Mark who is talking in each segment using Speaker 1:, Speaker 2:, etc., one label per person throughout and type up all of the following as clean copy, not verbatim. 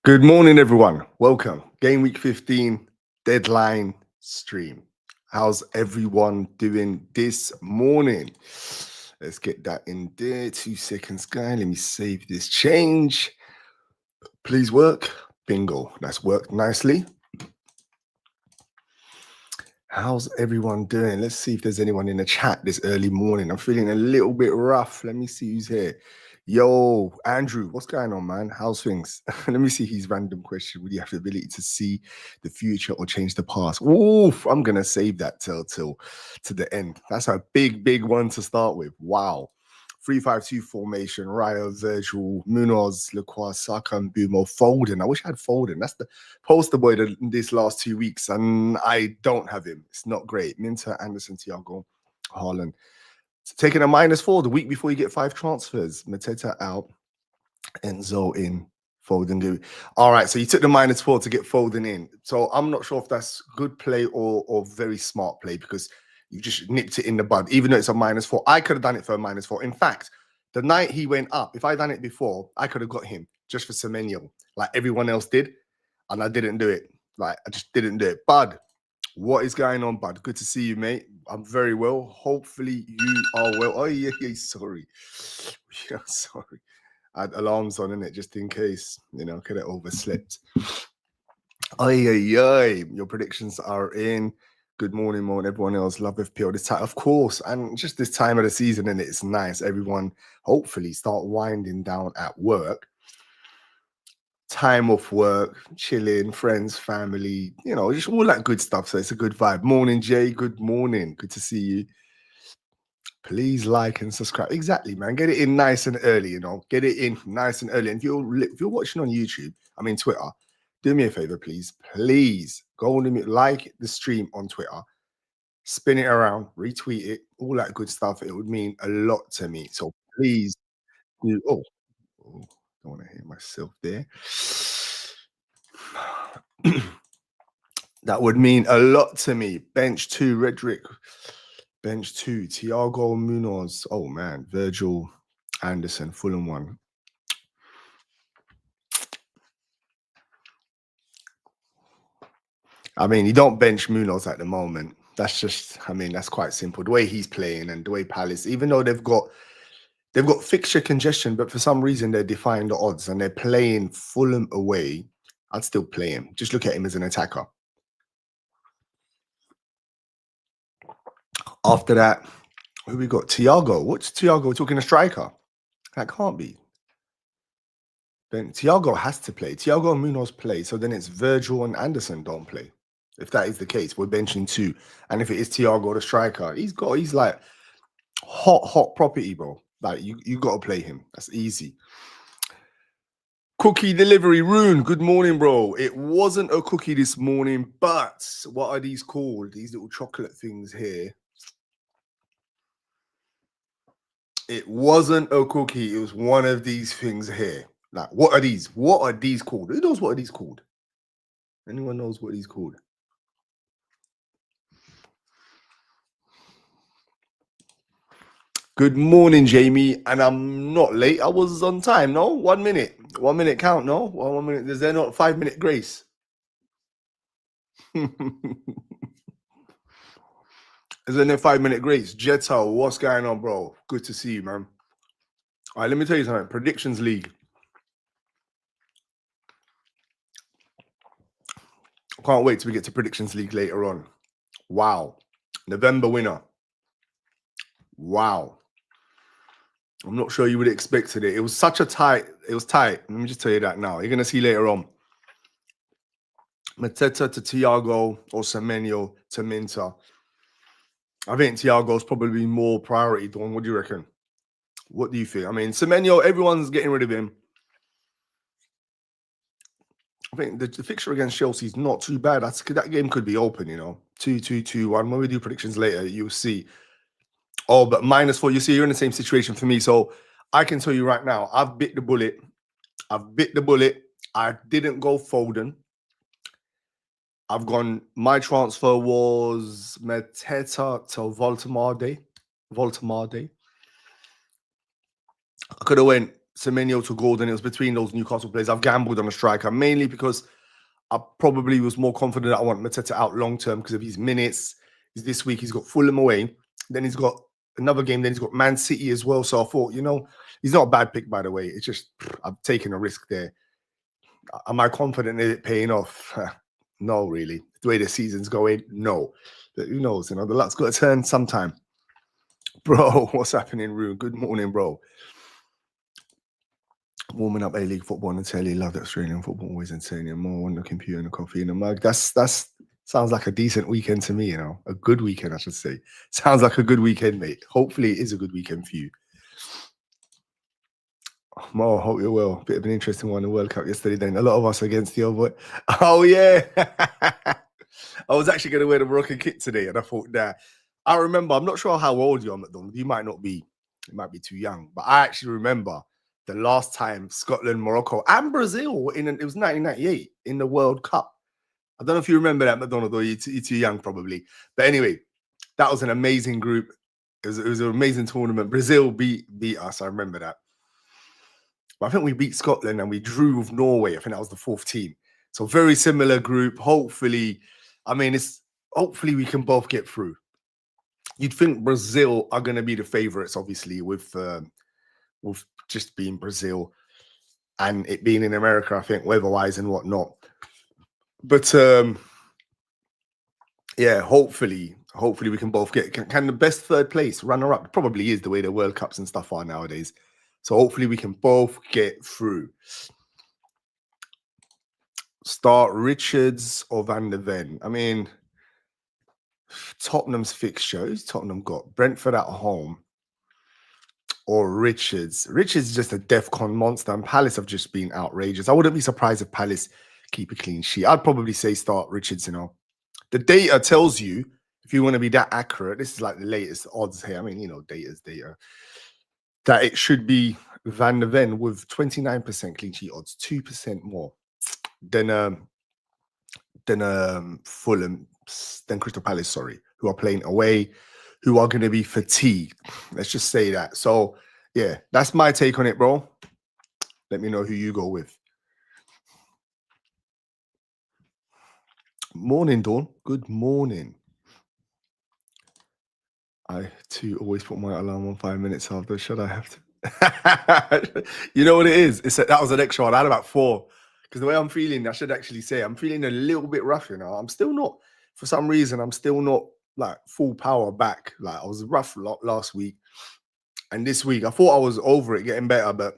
Speaker 1: Good morning, everyone. Welcome. Game week 15 deadline stream. How's everyone doing this morning? Let's get that in there. 2 seconds, guy. Let me save this change. Please work. Bingo. That's worked nicely. How's everyone doing? Let's see if there's anyone in the chat this early morning. I'm feeling a little bit rough. Let me see who's here. Yo, Andrew, what's going on, man? How's things? Let me see his random question. Would you have the ability to see the future or change the past? Oof, I'm going to save that till to the end. That's a big one to start with. Wow. 3-5-2 formation, Raya, Virgil, Munoz, Lacroix, Saka, and Bumo, Foden. I wish I had Foden. That's the poster boy this last 2 weeks, and I don't have him. It's not great. Minter, Anderson, Thiago, Haaland. Taking a -4 the week before you get 5 transfers. Mateta out, Enzo in, Foden. All right, so you took the -4 to get Foden in. So I'm not sure if that's good play or very smart play, because you just nipped it in the bud, even though it's a -4. I could have done it for a -4. In fact, the night he went up, if I done it before, I could have got him just for Semenyo, like everyone else did, and I didn't do it. Like, I just didn't do it. Bud, what is going on, bud? Good to see you, mate. I'm very well. Hopefully you are well. Oh, yeah, sorry. Yeah, sorry. I had alarms on, innit, just in case, could have overslept. Your predictions are in. Good morning, Mo, and everyone else. Love FPL this time, of course. And just this time of the season, and it's nice. Everyone hopefully start winding down at work. Time off work, chilling, friends, family, just all that good stuff. So it's a good vibe. Morning, Jay. Good morning. Good to see you. Please like and subscribe. Exactly, man. Get it in nice and early, Get it in nice and early. And if you're watching on YouTube, Twitter, do me a favor, please. Please go on and like the stream on Twitter. Spin it around, retweet it, all that good stuff. It would mean a lot to me. So please do. Oh, don't want to hear myself there. That would mean a lot to me. Bench 2, Redrick. Bench 2, Thiago Munoz. Oh, man. Virgil, Anderson, Fulham 1. You don't bench Munoz at the moment. That's just, that's quite simple. The way he's playing and the way Palace, even though they've got fixture congestion, but for some reason they're defying the odds and they're playing Fulham away, I'd still play him. Just look at him as an attacker. After that, who we got? Thiago. What's Thiago talking a striker? That can't be. Then Thiago has to play. Thiago and Munoz play. So then it's Virgil and Anderson don't play. If that is the case, we're benching 2. And if it is Thiago, the striker, he's like hot property, bro. Like, you got to play him. That's easy. Cookie delivery, Rune. Good morning, bro. It wasn't a cookie this morning, but what are these called? These little chocolate things here. It wasn't a cookie. It was one of these things here. Like, what are these? What are these called? Who knows what are these called? Anyone knows what these called? Good morning, Jamie. And I'm not late. I was on time, no? 1 minute. 1 minute count, no? 1 minute. Is there not 5-minute grace? Is there no 5-minute grace? Jetta, what's going on, bro? Good to see you, man. All right, let me tell you something. Predictions League. I can't wait till we get to Predictions League later on. Wow. November winner. Wow. I'm not sure you would have expected it. It was such a tight. It was tight. Let me just tell you that now. You're going to see later on. Mateta to Thiago or Semenyo to Minter. I think Thiago's probably more priority, Dawn. What do you reckon? What do you think? Semenyo, everyone's getting rid of him. I think the fixture against Chelsea is not too bad. That game could be open, 2-2-2-1. When we do predictions later, you'll see. Oh, but -4. You see, you're in the same situation for me. So I can tell you right now, I've bit the bullet. I didn't go Foden. I've gone, my transfer was Mateta to Voltemade. I could have went Semenyo to Gordon. It was between those Newcastle players. I've gambled on a striker, mainly because I probably was more confident that I want Mateta out long term because of his minutes. This week he's got Fulham away. Then he's got another game. Then he's got Man City as well. So I thought, he's not a bad pick, by the way. It's just I've taken a risk there. Am I confident in it paying off? No, really. The way the season's going, no. But who knows? The luck's got to turn sometime. Bro, what's happening, Rue? Good morning, bro. Warming up A-League football on the telly. Love that Australian football. Always entertaining. More on the computer and a coffee in the mug. That's sounds like a decent weekend to me, A good weekend, I should say. Sounds like a good weekend, mate. Hopefully it is a good weekend for you. Mo, hope you're well. Bit of an interesting one in the World Cup yesterday then. A lot of us against the other. Oh, yeah. I was actually going to wear the Moroccan kit today, and I thought, nah. I remember, I'm not sure how old you are, McDonald. You might not be. You might be too young. But I actually remember the last time Scotland, Morocco, and Brazil, it was 1998 in the World Cup. I don't know if you remember that, McDonald, or you're too young probably. But anyway, that was an amazing group. It was an amazing tournament. Brazil beat us. I remember that. But I think we beat Scotland and we drew with Norway. I think that was the fourth team. So very similar group. Hopefully, hopefully we can both get through. You'd think Brazil are going to be the favourites, obviously, with just being Brazil and it being in America, I think, weather-wise and whatnot. But yeah, hopefully we can both get. Can the best third place runner-up? Probably is the way the World Cups and stuff are nowadays. So hopefully we can both get through. Start Richards or Van der Ven. I mean, Tottenham's fixtures. Tottenham got Brentford at home or Richards. Richards is just a DEFCON monster, and Palace have just been outrageous. I wouldn't be surprised if Palace keep a clean sheet. I'd probably say start Richards, The data tells you, if you want to be that accurate, this is like the latest odds here. I mean, data's data. That it should be Van der Ven with 29% clean sheet odds, 2% more than Fulham, than Crystal Palace, sorry, who are playing away, who are going to be fatigued. Let's just say that. So, yeah, that's my take on it, bro. Let me know who you go with. Morning, Dawn. Good morning. I, too, always put my alarm on 5 minutes after. Should I have to? You know what it is? That was an extra one. I had about 4. Because the way I'm feeling, I should actually say, I'm feeling a little bit rough, I'm still not, for some reason, I'm still not, like, full power back. Like, I was rough last week. And this week, I thought I was over it, getting better, but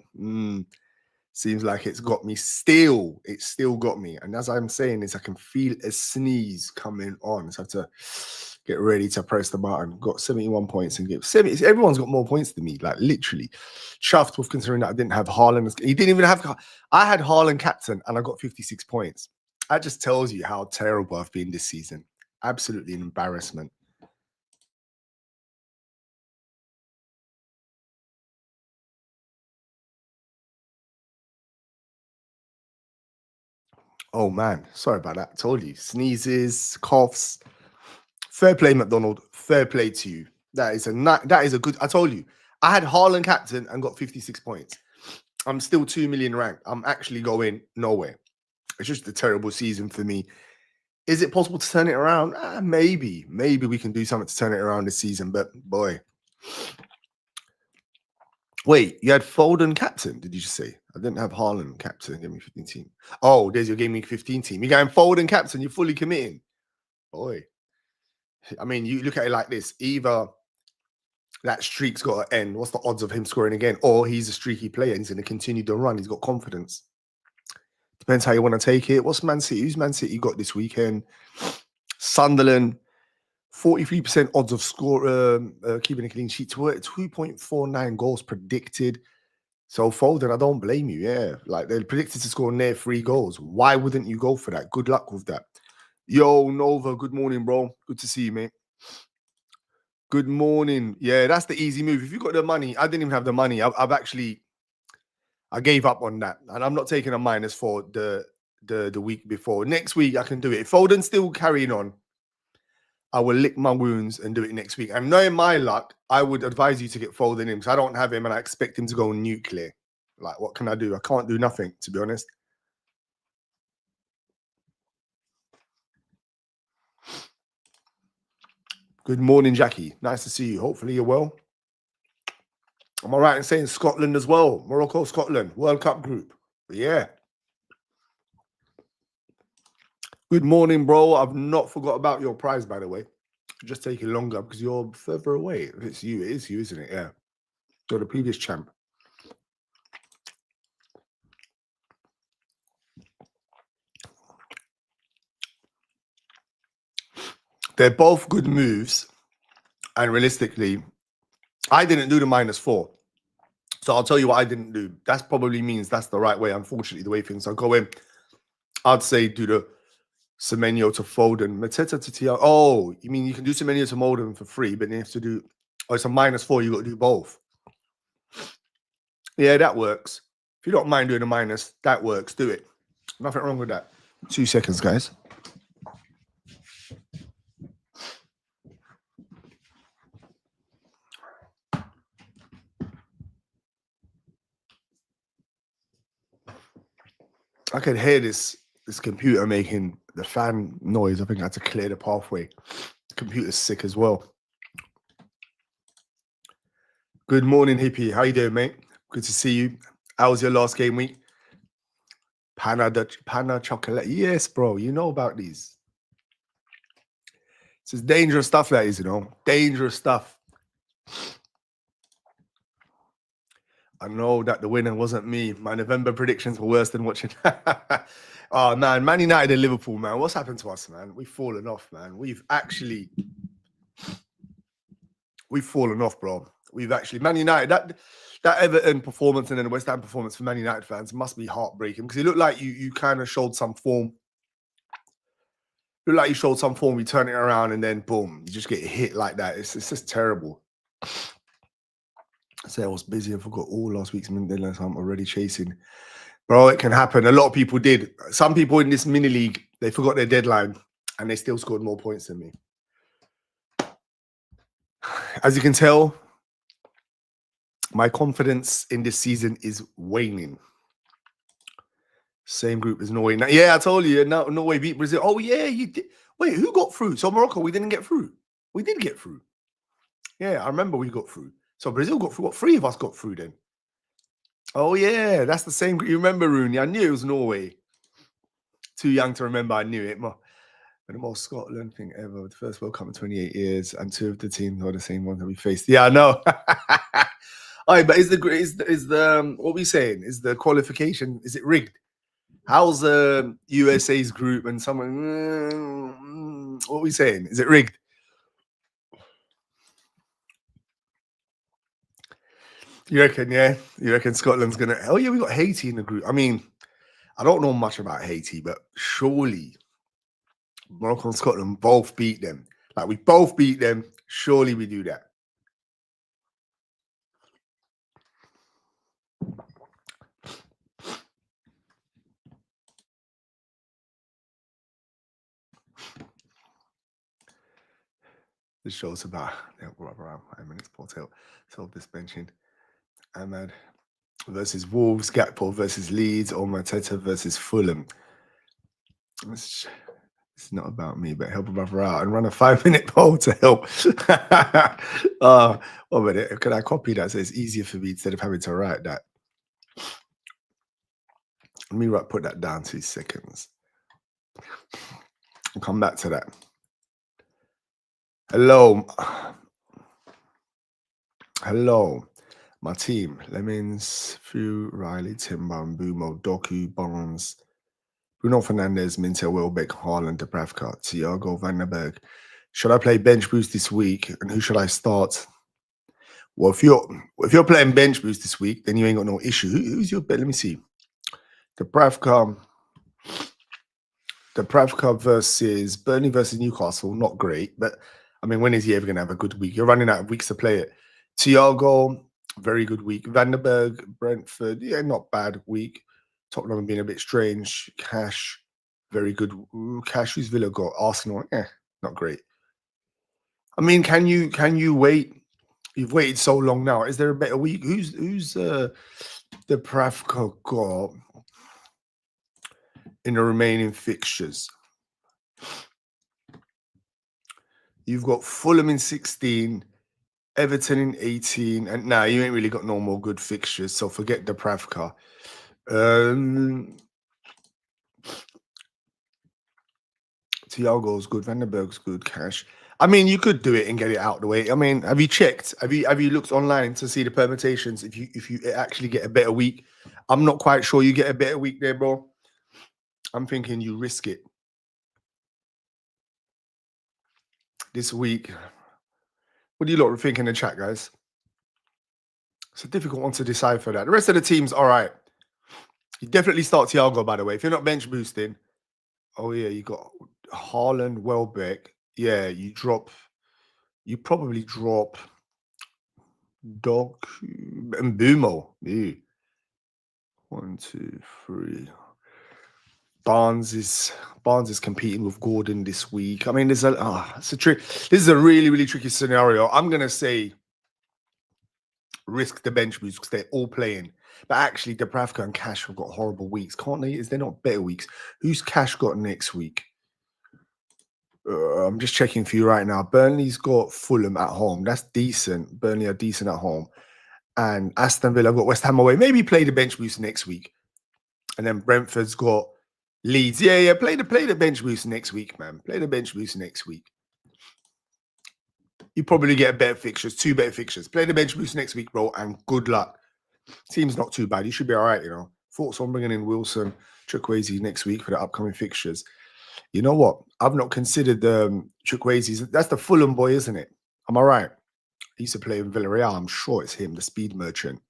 Speaker 1: seems like it's got me still. It still got me. And as I'm saying this, I can feel a sneeze coming on. So I have to get ready to press the button. Got 71 points and give 70. Everyone's got more points than me, like literally. Chuffed with considering that I didn't have Haaland. He didn't even have. I had Haaland captain and I got 56 points. That just tells you how terrible I've been this season. Absolutely an embarrassment. Oh man, sorry about that. I told you, sneezes, coughs. Fair play, McDonald. Fair play to you. That is a good. I told you, I had Haaland captain and got 56 points. I'm still 2 million ranked. I'm actually going nowhere. It's just a terrible season for me. Is it possible to turn it around? Maybe. Maybe we can do something to turn it around this season. But boy, wait, you had Foden captain? Did you just say? I didn't have Haaland captain. Game Week 15 team. Oh, there's your Game Week 15 team. You're going Foden captain. You're fully committing. Boy. I mean, you look at it like this. Either that streak's got to end. What's the odds of him scoring again? Or he's a streaky player and he's going to continue the run. He's got confidence. Depends how you want to take it. What's Man City? Who's Man City got this weekend? Sunderland, 43% odds of keeping a clean sheet. 2.49 goals predicted. So Foden, I don't blame you. Yeah, like they're predicted to score near 3 goals. Why wouldn't you go for that? Good luck with that. Yo, Nova, good morning, bro. Good to see you, mate. Good morning. Yeah, that's the easy move. If you got the money, I didn't even have the money. I gave up on that, and I'm not taking a minus for the week before. Next week I can do it. If Foden's still carrying on, I will lick my wounds and do it next week. And knowing my luck, I would advise you to get Foden in because I don't have him, and I expect him to go nuclear. Like, what can I do? I can't do nothing, to be honest. Good morning, Jackie. Nice to see you. Hopefully you're well. Am I right in saying Scotland as well? Morocco, Scotland, World Cup group. Yeah. Good morning, bro. I've not forgot about your prize, by the way. Just taking longer because you're further away. If it's you, it is you, isn't it? Yeah. You're the previous champ. They're both good moves. And realistically, I didn't do the -4. So I'll tell you what I didn't do. That probably means that's the right way, unfortunately, the way things are going. I'd say do the Semenyo to Foden, Mateta to Thiago. Oh, you mean you can do Semenyo to Foden for free, but you have to do, oh, it's a -4. You got to do both. Yeah, that works. If you don't mind doing a minus, that works. Do it. Nothing wrong with that. 2 seconds, guys. I could hear this computer making the fan noise. I think I had to clear the pathway. The computer's sick as well. Good morning, Hippie. How you doing, mate? Good to see you. How was your last game week? Panna chocolate. Yes, bro. You know about these. This is dangerous stuff, that is, you know. Dangerous stuff. I know that the winner wasn't me. My November predictions were worse than watching. Oh, man. Man United and Liverpool, man. What's happened to us, man? We've fallen off, man. We've fallen off, bro. We've actually, Man United, that Everton performance and then the West Ham performance for Man United fans must be heartbreaking because it looked like you kind of showed some form. Looked like you showed some form, you turn it around and then boom, you just get hit like that. It's just terrible. I said I was busy. I forgot all last week's deadline, so I'm already chasing. Bro, it can happen. A lot of people did. Some people in this mini league, they forgot their deadline and they still scored more points than me. As you can tell, my confidence in this season is waning. Same group as Norway. Now, yeah, I told you. Norway beat Brazil. Oh, yeah, you did. Wait, who got through? So Morocco, we didn't get through. We did get through. Yeah, I remember we got through. So Brazil got through. What, 3 of us got through then? Oh, yeah, that's the same group. You remember, Rooney? I knew it was Norway. Too young to remember. I knew it. The most Scotland thing ever. The first World Cup in 28 years, and 2 of the teams are the same ones that we faced. Yeah, I know. All right, but is the what are we saying? Is the qualification, is it rigged? How's USA's group and someone? What are we saying? Is it rigged? You reckon? Yeah, you reckon Scotland's gonna? Oh yeah, we got Haiti in the group. I mean, I don't know much about Haiti, but surely Morocco and Scotland both beat them. Like we both beat them. Surely we do that. This show's about around 5 minutes. Self-dispensing. Ahmad versus Wolves. Gakpo versus Leeds. Or Mateta versus Fulham. It's not about me, but help a brother out and run a 5-minute poll to help. 1 minute. Can I copy that so it's easier for me instead of having to write that? Let me put that down 2 seconds. I'll come back to that. Hello, my team. Lemons, Fu, Riley, Timber, Mbumo, Doku, Barnes, Bruno Fernandes, Minter, Welbeck, Haaland, Dubravka, Thiago, Van den Berg. Should I play bench boost this week? And who should I start? Well, if you're playing bench boost this week, then you ain't got no issue. Who's your bet? Let me see. Dubravka versus Burnley versus Newcastle, not great, but I mean, when is he ever going to have a good week? You're running out of weeks to play it. Thiago, very good week. Van den Berg, Brentford, yeah, not bad week. Tottenham being a bit strange. Cash, very good. Cash, who's Villa got? Arsenal, not great. I mean, can you wait? You've waited so long now. Is there a better week? Who's Dubravka got in the remaining fixtures? You've got Fulham in 16, Everton in 18, and now you ain't really got no more good fixtures, so forget Dubravka. Thiago's good, Van den Berg's good, Cash. I mean, you could do it and get it out of the way. I mean, have you checked? Have you looked online to see the permutations? If you actually get a better week, I'm not quite sure you get a better week there, bro. I'm thinking you risk it this week. What do you lot think in the chat, guys? It's a difficult one to decipher that. The rest of the team's all right. You definitely start Thiago, by the way. If you're not bench boosting, oh yeah, you got Haaland, Welbeck. Yeah, you probably drop Dog and Bumo. Ew. 1, 2, 3. Barnes is competing with Gordon this week. I mean, this is a really, really tricky scenario. I'm gonna say risk the bench boost because they're all playing. But actually, Dubravka and Cash have got horrible weeks, can't they? Is there not better weeks? Who's Cash got next week? I'm just checking for you right now. Burnley's got Fulham at home. That's decent. Burnley are decent at home. And Aston Villa have got West Ham away. Maybe play the bench boost next week. And then Brentford's got Leeds. Yeah. Play the bench boost next week, man. Play the bench boost next week. You probably get a better fixtures, 2 better fixtures. Play the bench boost next week, bro, and good luck. Team's not too bad. You should be all right, you know. Thoughts on bringing in Wilson, Chukwueze next week for the upcoming fixtures. You know what? I've not considered Chukwueze. That's the Fulham boy, isn't it? Am I right? He used to play in Villarreal. I'm sure it's him, the speed merchant.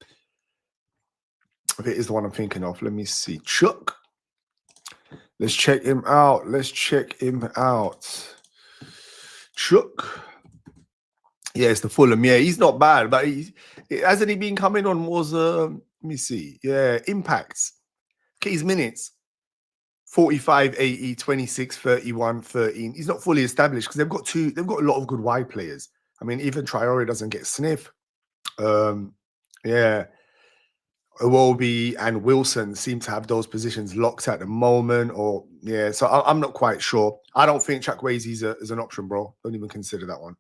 Speaker 1: If it is the one I'm thinking of, let me see. Chuck. Let's check him out. Chuck. Yeah, it's the Fulham. Yeah, he's not bad, but hasn't he been coming on more? Let me see. Yeah, impacts. Okay, his minutes. 45, 80, 26, 31, 13. He's not fully established because they've got a lot of good wide players. I mean, even Traore doesn't get sniff. Yeah. Iwobi and Wilson seem to have those positions locked at the moment, so I'm not quite sure. I don't think Chukwueze is an option, bro. Don't even consider that one.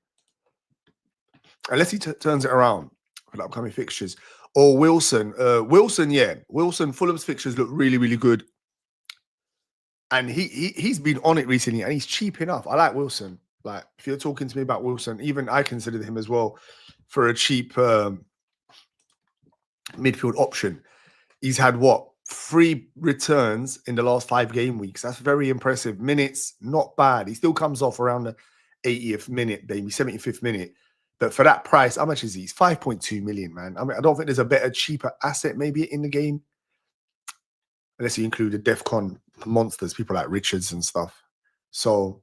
Speaker 1: Unless he turns it around for the upcoming fixtures. Or Wilson. Wilson, Fulham's fixtures look really, really good. And he's been on it recently and he's cheap enough. I like Wilson. Like, if you're talking to me about Wilson, even I consider him as well for a cheap midfield option. He's had, 3 returns in the last 5 game weeks. That's very impressive. Minutes, not bad. He still comes off around the 80th minute, maybe 75th minute. But for that price, how much is he? He's 5.2 million, man. I mean, I don't think there's a better, cheaper asset maybe in the game. Unless you include the DEFCON monsters, people like Richards and stuff. So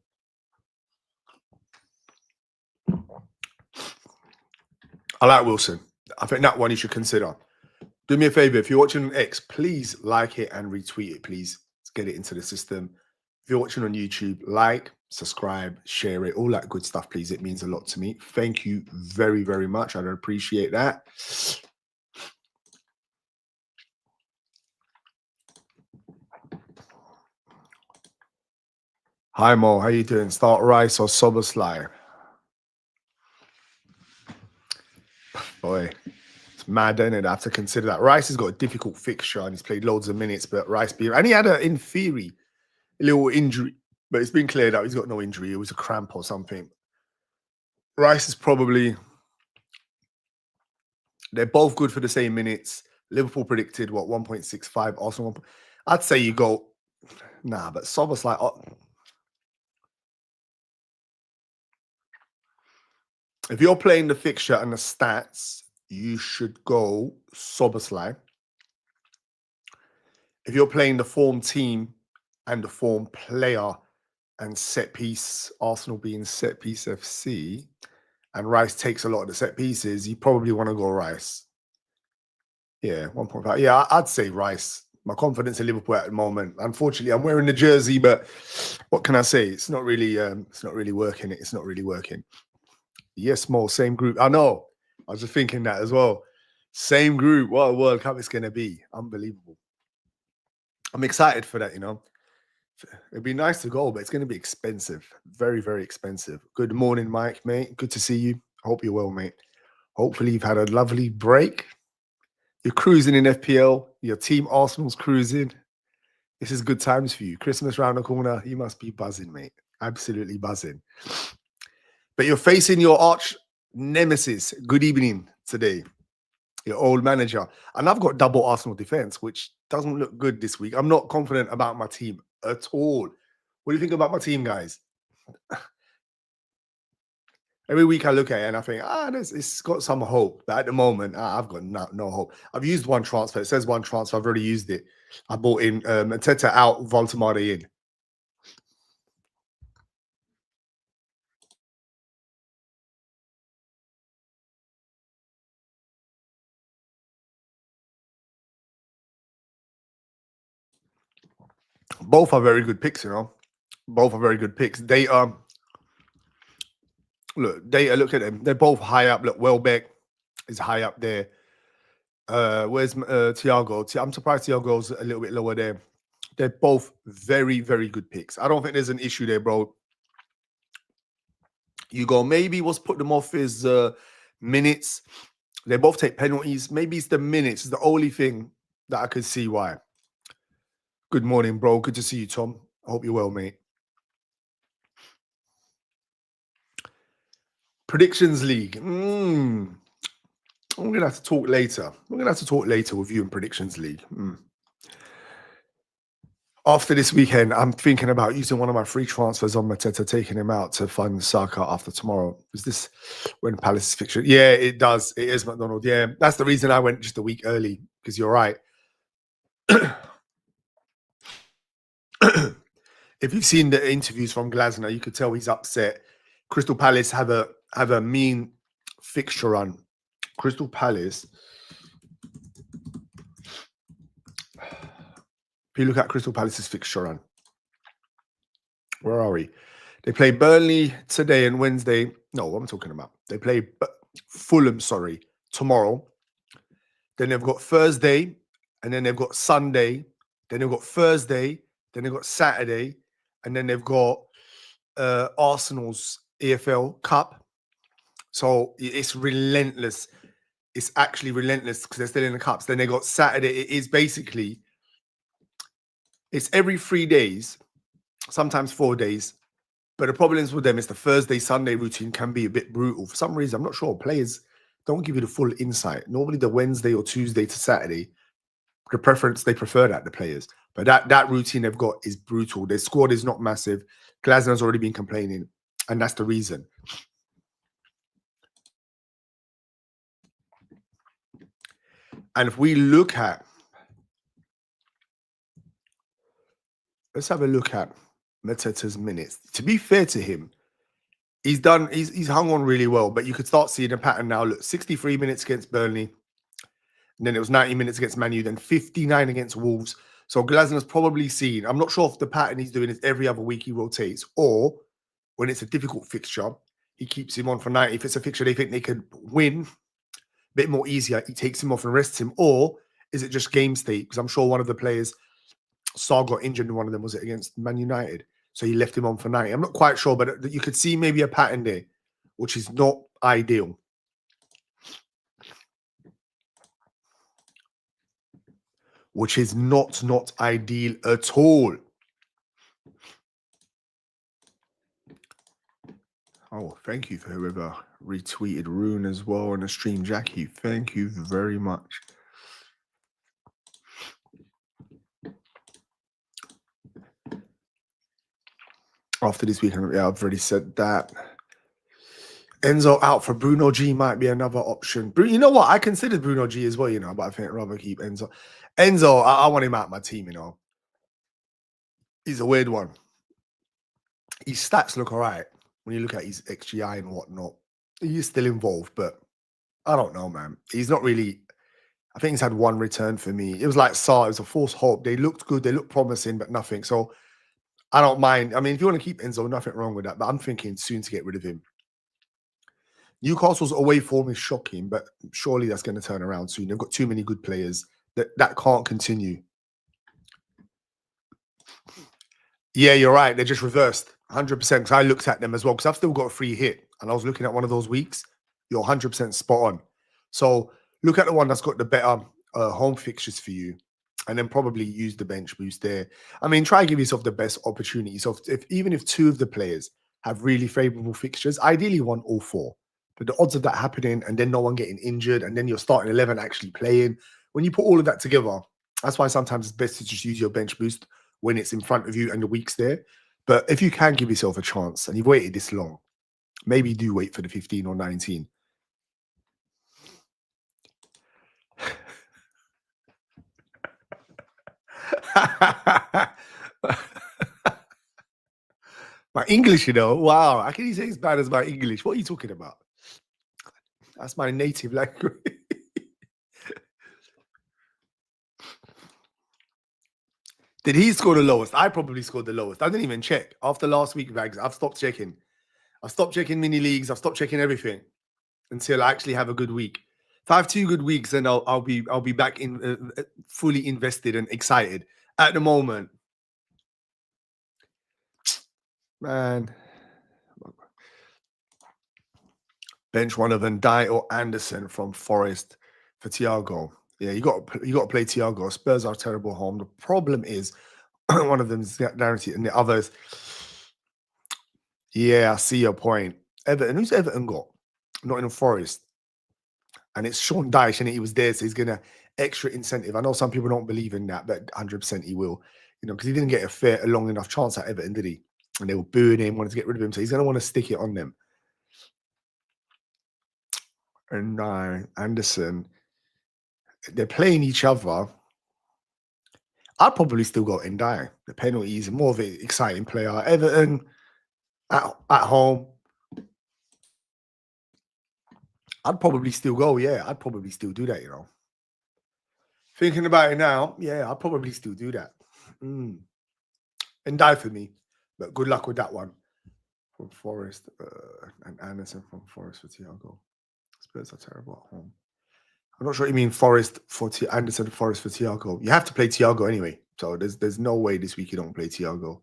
Speaker 1: I like Wilson. I think that one you should consider. Do me a favor. If you're watching on X, please like it and retweet it, please. Let's get it into the system. If you're watching on YouTube, like, subscribe, share it, all that good stuff, please. It means a lot to me. Thank you very, very much. I'd appreciate that. Hi, Mo. How you doing? Start Rice or Soboslai? Boy, it's mad, isn't it? I have to consider that. Rice has got a difficult fixture and he's played loads of minutes, but and he had in theory, a little injury, but it's been cleared out. He's got no injury. It was a cramp or something. Rice is probably... They're both good for the same minutes. Liverpool predicted, 1.65. Arsenal, I'd say you go... Nah, but Soboslai... If you're playing the fixture and the stats, you should go Soboslai. If you're playing the form team and the form player and set piece, Arsenal being set piece FC, and Rice takes a lot of the set pieces, you probably want to go Rice. Yeah, 1.5. Yeah, I'd say Rice. My confidence in Liverpool at the moment. Unfortunately, I'm wearing the jersey, but what can I say? It's not really working. It's not really working. Yes, Mo, same group. I know. I was just thinking that as well. Same group. What a World Cup it's going to be. Unbelievable. I'm excited for that, you know. It'd be nice to go, but it's going to be expensive. Very, very expensive. Good morning, Mike, mate. Good to see you. I hope you're well, mate. Hopefully you've had a lovely break. You're cruising in FPL. Your team Arsenal's cruising. This is good times for you. Christmas round the corner. You must be buzzing, mate. Absolutely buzzing. But you're facing your arch nemesis. Good evening today. Your old manager. And I've got double Arsenal defense, which doesn't look good this week. I'm not confident about my team at all. What do you think about my team, guys? Every week I look at it and I think, it's got some hope. But at the moment, I've got no hope. I've used one transfer. It says one transfer. I've already used it. I bought in Mateta out, Voltamade in. Both are very good picks, you know. Both are very good picks. They look at them. They're both high up. Look, Welbeck is high up there. Where's Thiago? I'm surprised Thiago's a little bit lower there. They're both very, very good picks. I don't think there's an issue there, bro. You go, maybe what's put them off is minutes. They both take penalties. Maybe it's the minutes. It's the only thing that I could see why. Good morning, bro. Good to see you, Tom. I hope you're well, mate. Predictions League. I'm going to have to talk later. We're going to have to talk later with you in Predictions League. After this weekend, I'm thinking about using one of my free transfers on Mateta, taking him out to fund Saka after tomorrow. Is this when Palace is fixture? Yeah, it does. It is McDonald. Yeah, that's the reason I went just a week early, because you're right. If you've seen the interviews from Glasner, you could tell he's upset. Crystal Palace have a mean fixture run. Crystal Palace. If you look at Crystal Palace's fixture run, where are we? They play Burnley today and Wednesday. No, what am I talking about? They play Fulham, tomorrow. Then they've got Thursday, and then they've got Sunday. Then they've got Thursday. Then they've got Saturday, and then they've got Arsenal's EFL Cup. So it's relentless. It's actually relentless because they're still in the Cups. Then they got Saturday. It is basically, it's every 3 days, sometimes 4 days. But the problem is with them is the Thursday, Sunday routine can be a bit brutal. For some reason, I'm not sure. Players don't give you the full insight. Normally the Wednesday or Tuesday to Saturday, the preference, they prefer that, the players. But that routine they've got is brutal. Their squad is not massive. Glasner's already been complaining, and that's the reason. And if we look at, let's have a look at Mateta's minutes. To be fair to him, he's hung on really well, but you could start seeing a pattern now. Look, 63 minutes against Burnley, and then it was 90 minutes against Man U, then 59 against Wolves. So Glasner's probably seen, I'm not sure if the pattern he's doing is every other week he rotates, or when it's a difficult fixture, he keeps him on for 90. If it's a fixture they think they could win, a bit more easier, he takes him off and rests him. Or is it just game state? Because I'm sure one of the players, Saar, got injured in one of them. Was it against Man United? So he left him on for 90. I'm not quite sure, but you could see maybe a pattern there, which is not ideal. Which is not ideal at all. Oh, thank you for whoever retweeted Rune as well on the stream, Jackie. Thank you very much. After this weekend, yeah, I've already said that. Enzo out for Bruno G might be another option. You know what? I considered Bruno G as well, you know, but I think I'd rather keep Enzo. Enzo, I want him out of my team, you know. He's a weird one. His stats look all right when you look at his XGI and whatnot. He is still involved, but I don't know, man. He's not really. I think he's had one return for me. It was like Saar. It was a false hope. They looked good. They looked promising, but nothing. So I don't mind. I mean, if you want to keep Enzo, nothing wrong with that. But I'm thinking soon to get rid of him. Newcastle's away form is shocking, but surely that's going to turn around soon. They've got too many good players that can't continue. Yeah, you're right. They're just reversed 100%. Because I looked at them as well because I've still got a free hit, and I was looking at one of those weeks. You're 100% spot on. So look at the one that's got the better home fixtures for you, and then probably use the bench boost there. I mean, try and give yourself the best opportunity. So even if 2 of the players have really favorable fixtures, ideally want all 4. But the odds of that happening and then no one getting injured and then you're starting 11 actually playing, when you put all of that together, that's why sometimes it's best to just use your bench boost when it's in front of you and the week's there. But if you can give yourself a chance and you've waited this long, maybe do wait for the 15 or 19. My English, you know, wow. How can you say it's bad as my English? What are you talking about? That's my native language. Did he score the lowest? I probably scored the lowest. I didn't even check. After last week, Vags, I've stopped checking. I've stopped checking mini leagues. I've stopped checking everything until I actually have a good week. If I have 2 good weeks, then I'll be back in fully invested and excited. At the moment, man, bench one of Ndai or Anderson from Forest for Thiago. Yeah, you got to play Thiago. Spurs are terrible home. The problem is one of them is guaranteed, and the others. Yeah, I see your point. Everton, who's Everton got? Nottingham Forest. And it's Sean Dyche, and he was there, so he's going to extra incentive. I know some people don't believe in that, but 100% he will. You know, because he didn't get a long enough chance at Everton, did he? And they were booing him, wanted to get rid of him. So he's going to want to stick it on them. And Anderson, they're playing each other. I'd probably still go Ndai. The penalties, more of an exciting player. Everton at home. I'd probably still go, yeah. I'd probably still do that, you know. Thinking about it now, yeah, I'd probably still do that. Ndai for me. But good luck with that one. From Forest and Anderson from Forest for Thiago. Spurs are terrible at home. I'm not sure what you mean Forest for Anderson, Forest for Thiago. You have to play Thiago anyway. So there's no way this week you don't play Thiago.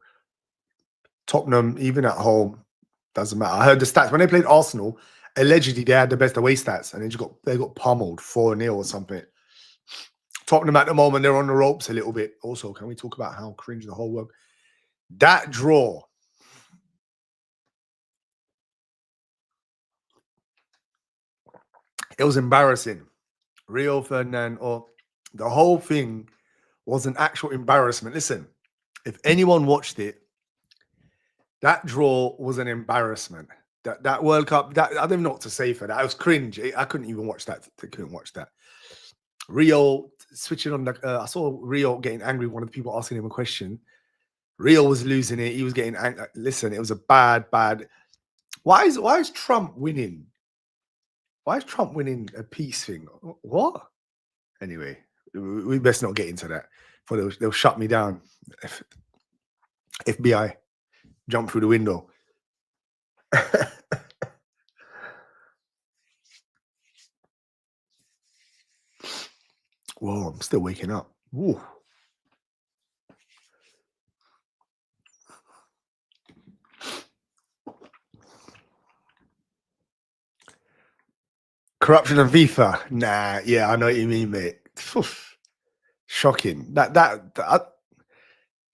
Speaker 1: Tottenham, even at home, doesn't matter. I heard the stats. When they played Arsenal, allegedly they had the best away stats and they got pummeled 4-0 or something. Tottenham at the moment, they're on the ropes a little bit. Also, can we talk about how cringe the whole world? That draw. It was embarrassing. Rio Ferdinand, or the whole thing was an actual embarrassment. Listen, if anyone watched it, that draw was an embarrassment. That World Cup, I don't even know what to say for that. I was cringe. I couldn't even watch that. I couldn't watch that. Rio switching on I saw Rio getting angry. One of the people asking him a question. Rio was losing it. He was getting angry. Listen, it was a bad. Why is Trump winning? Why is Trump winning a peace thing? What? Anyway, we best not get into that. For they'll shut me down. FBI, jump through the window. Whoa, I'm still waking up. Ooh. Corruption of FIFA. Nah, yeah, I know what you mean, mate. Shocking. The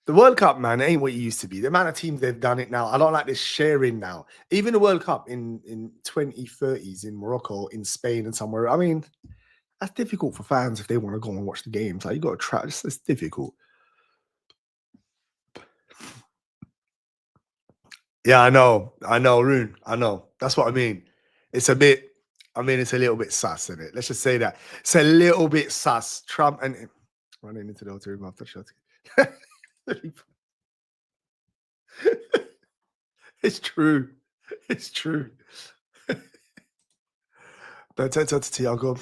Speaker 1: World Cup, man, it ain't what it used to be. The amount of teams they've done it now, I don't like this sharing now. Even the World Cup in 2030s in Morocco, in Spain, and somewhere. I mean, that's difficult for fans if they want to go and watch the games. Like, you got to try. It's difficult. Yeah, I know, Rune. I know. That's what I mean. It's a bit. I mean, it's a little bit sus, isn't it? Let's just say that it's a little bit sus. Trump and running into the hotel room after shot. It's true. It's true. But to Thiago,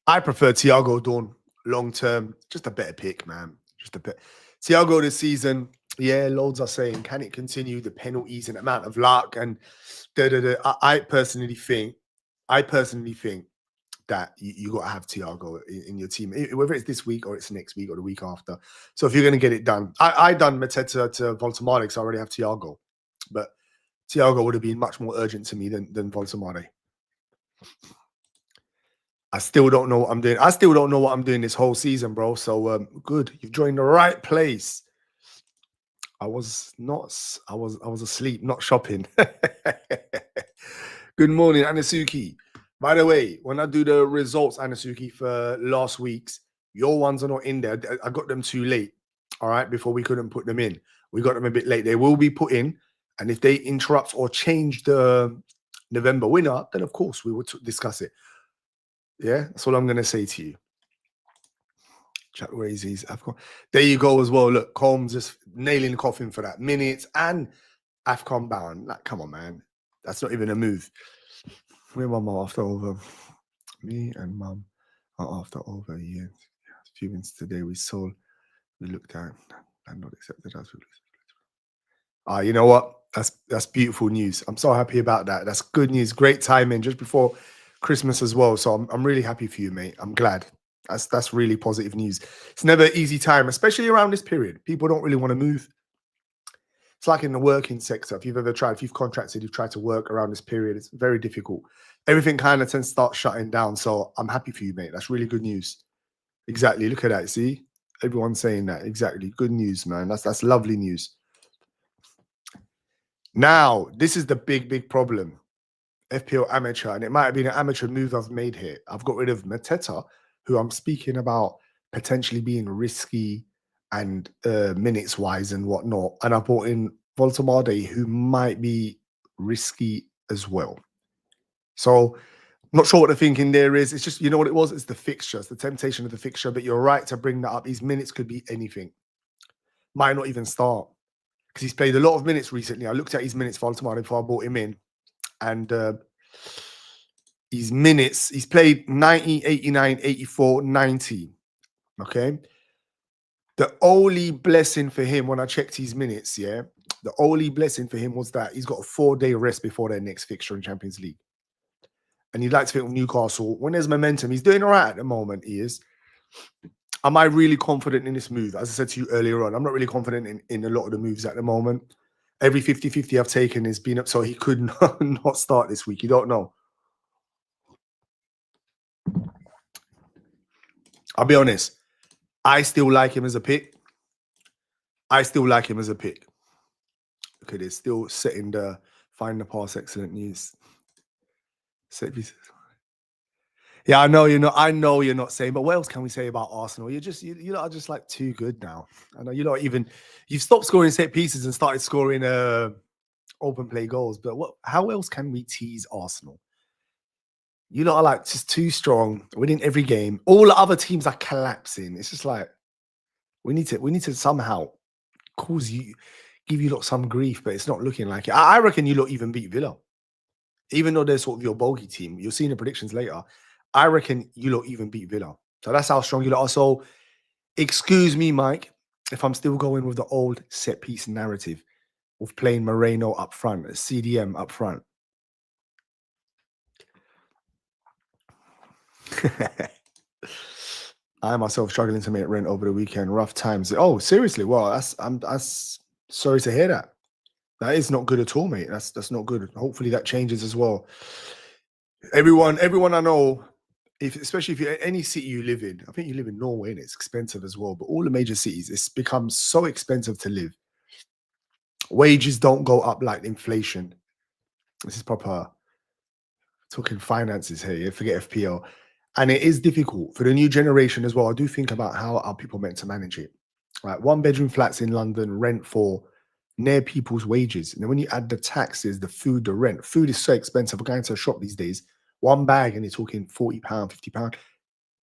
Speaker 1: I prefer Thiago Dawn long term. Just a better pick, man. Just a bit. Thiago this season, Yeah, loads are saying, can it continue the penalties and amount of luck and I personally think that you got to have Thiago in your team, whether it's this week or it's next week or the week after. So if you're going to get it done, I done Mateta to Voltemade because I already have Thiago, but Thiago would have been much more urgent to me than Voltemade. I still don't know what I'm doing. I still don't know what I'm doing this whole season, bro. So good, you've joined the right place. I was asleep, not shopping. Good morning, Anasuki. By the way, when I do the results, Anasuki, for last week's, your ones are not in there. I got them too late, all right, before we couldn't put them in. We got them a bit late. They will be put in, and if they interrupt or change the November winner, then of course we will discuss it. Yeah, that's all I'm going to say to you. Chat Raisies. There you go as well. Look, Combs just nailing the coffin for that minutes and AFCON bound. Like, come on, man. That's not even a move. We're mum after over. Me and mum are after over years. A few minutes today we looked at and not accepted as we. You know what? That's beautiful news. I'm so happy about that. That's good news. Great timing just before Christmas as well. So I'm really happy for you, mate. I'm glad. That's really positive news. It's never an easy time, especially around this period. People don't really want to move. It's like in the working sector. If you've contracted, you've tried to work around this period, it's very difficult. Everything kind of tends to start shutting down. So I'm happy for you, mate. That's really good news. Exactly. Look at that. See? Everyone's saying that. Exactly. Good news, man. That's lovely news. Now, this is the big problem. FPL amateur, and it might have been an amateur move I've made here. I've got rid of Mateta, who I'm speaking about potentially being risky and minutes wise and whatnot. And I brought in Voltemade, who might be risky as well. So I'm not sure what the thinking there is. It's just, you know what it was? It's the fixture. It's the temptation of the fixture. But you're right to bring that up. His minutes could be anything. Might not even start because he's played a lot of minutes recently. I looked at his minutes, Voltemade, before I brought him in. And his minutes, he's played 90, 89, 84, 90. Okay. The only blessing for him when I checked his minutes, the only blessing for him was that he's got a 4-day rest before their next fixture in Champions League. And you'd like to think of Newcastle, when there's momentum, he's doing all right at the moment, he is. Am I really confident in this move? As I said to you earlier on, I'm not really confident in a lot of the moves at the moment. Every 50-50 I've taken has been up, so he could not start this week. You don't know. I'll be honest. I still like him as a pick. Look at this. Still setting the find the pass. Excellent news. Set pieces. Yeah, I know you're not saying, but what else can we say about Arsenal? You lot are just like too good now. I know you've stopped scoring set pieces and started scoring open play goals. But how else can we tease Arsenal? You lot are like just too strong, winning every game. All the other teams are collapsing. It's just like we need to somehow give you lot some grief, but it's not looking like it. I reckon you lot even beat Villa, even though they're sort of your bogey team. You'll see in the predictions later. I reckon you lot even beat Villa. So that's how strong you lot are. So excuse me, Mike, if I'm still going with the old set piece narrative of playing Moreno up front, CDM up front. I myself struggling to make rent over the weekend. Rough times. Oh, seriously? Well, I'm sorry to hear that. That is not good at all, mate. That's not good. Hopefully that changes as well. Everyone I know, especially if you're any city you live in, I think you live in Norway and it's expensive as well. But all the major cities, it's become so expensive to live. Wages don't go up like inflation. This is proper talking finances here. You forget FPL. And it is difficult for the new generation as well. I do think about how are people meant to manage it. Right, 1-bedroom flats in London, rent for near people's wages. And then when you add the taxes, the food, the rent, food is so expensive. We're going to a shop these days, one bag and you're talking £40, £50.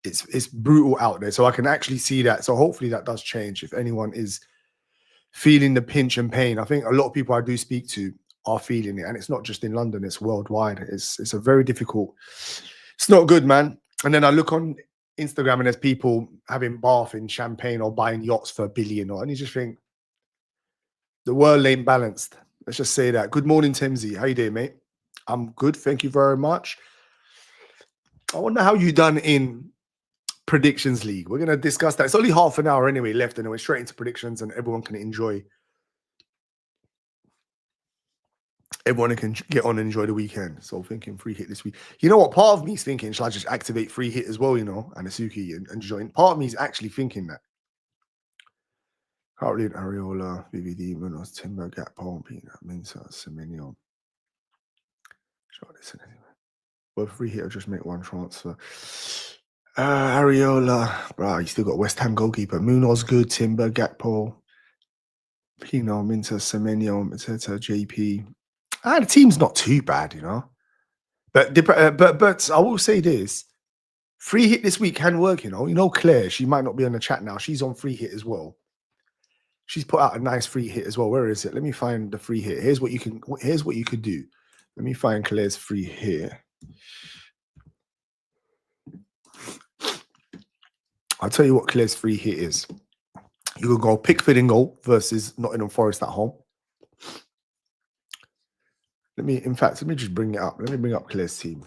Speaker 1: It's brutal out there. So I can actually see that. So hopefully that does change if anyone is feeling the pinch and pain. I think a lot of people I do speak to are feeling it. And it's not just in London, it's worldwide. It's a very difficult, it's not good, man. And then I look on Instagram and there's people having bath in champagne or buying yachts for $1 billion. And you just think, The world ain't balanced. Let's just say that. Good morning, Timsy. How you doing, mate? I'm good. Thank you very much. I wonder how you done in Predictions League. We're going to discuss that. It's only half an hour anyway left, and then we're straight into predictions, and everyone can enjoy. Everyone can get on and enjoy the weekend. So thinking free hit this week. You know what? Part of me is thinking, shall I just activate free hit as well, you know, and Asuki and join? Part of me is actually thinking that. Caroline, Ariola, VVD, Munoz, Timber, Gap, Paul, Peanut, Minsa, Semenion. Well, free hit, I'll just make one transfer. Ariola, bro, you still got West Ham goalkeeper. Munoz good, Timber, Gakpo, Pino, Minter, Semenyo, Mateta, JP. The team's not too bad, you know. But I will say this: free hit this week can work, you know. You know, Claire, she might not be on the chat now. She's on free hit as well. She's put out a nice free hit as well. Where is it? Let me find the free hit. Here's what you could do. Let me find Claire's free hit. I'll tell you what Claire's free hit is. You could go Pickford in goal versus Nottingham Forest at home. Let me just bring it up. Let me bring up Claire's team.